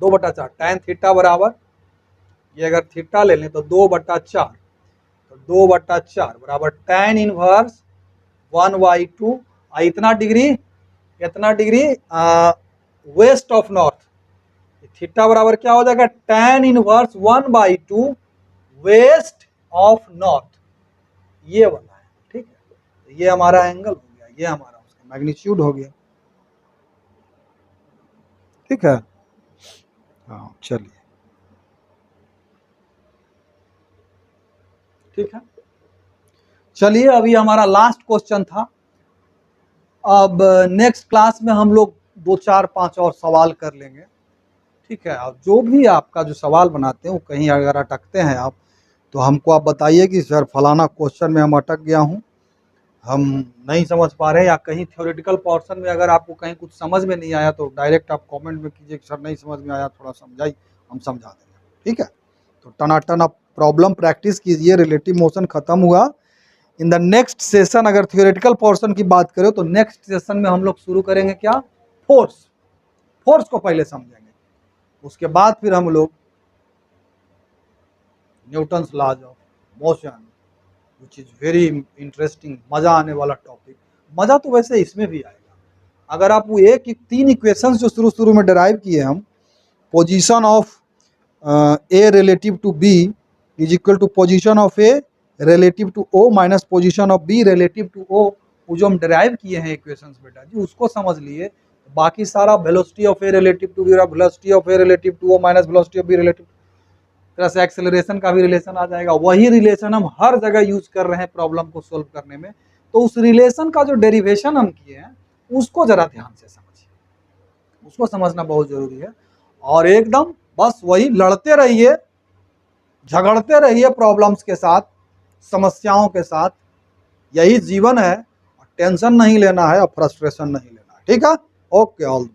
2/4 tan थीटा बराबर, ये अगर थीटा ले लें तो 2/4, तो 2/4 बराबर tan इनवर्स 1/2, इतना degree west of north, theta बराबर क्या हो जाएगा tan inverse 1/2 west of north, ये वाला है, ठीक है। तो ये हमारा एंगल हो गया, ये हमारा उसका मैग्नीट्यूड हो गया, ठीक है। हाँ चलिए, ठीक है। चलिए अभी हमारा लास्ट क्वेश्चन था, अब नेक्स्ट क्लास में हम लोग 2 4 5 और सवाल कर लेंगे, ठीक है। अब जो भी आपका जो सवाल बनाते हैं वो कहीं अगर अटकते हैं आप, तो हमको आप बताइए कि सर फलाना क्वेश्चन में हम अटक गया हूँ, हम नहीं समझ पा रहे हैं, या कहीं थ्योरेटिकल पोर्शन में अगर आपको कहीं कुछ समझ में नहीं आया तो डायरेक्ट आप कमेंट में कीजिए कि सर नहीं समझ में आया, थोड़ा समझाइए, हम समझा देंगे, ठीक है। तो टनाटन आप प्रॉब्लम प्रैक्टिस कीजिए, रिलेटिव मोशन खत्म हुआ। इन द नेक्स्ट सेशन अगर थियोरेटिकल पोर्शन की बात करें तो नेक्स्ट सेशन में हम लोग शुरू करेंगे क्या, फोर्स को पहले समझेंगे, उसके बाद फिर हम लोग Newton's laws of motion, which is very interesting, मजा आने वाला टॉपिक। मजा तो वैसे इसमें भी आएगा, अगर आप वो 3 इक्वेशंस जो शुरू में डिराइव किए हम, position of A relative to B is equal to position of A relative to O minus position of B relative to O, वो जो हम डिराइव किए हैं इक्वेशंस बेटा जी, उसको समझ लिए, बाकी सारा velocity of A relative to B, velocity of A relative to O minus velocity of B relative, तरह से एक्सेलरेशन का भी रिलेशन आ जाएगा। वही रिलेशन हम हर जगह यूज कर रहे हैं प्रॉब्लम को सोल्व करने में, तो उस रिलेशन का जो डेरिवेशन हम किए हैं उसको जरा ध्यान से समझिए, उसको समझना बहुत जरूरी है। और एकदम बस वही लड़ते रहिए, झगड़ते रहिए प्रॉब्लम्स के साथ, समस्याओं के साथ, यही जीवन है। टेंशन नहीं लेना है और फ्रस्ट्रेशन नहीं लेना है, ठीक है। Okay all.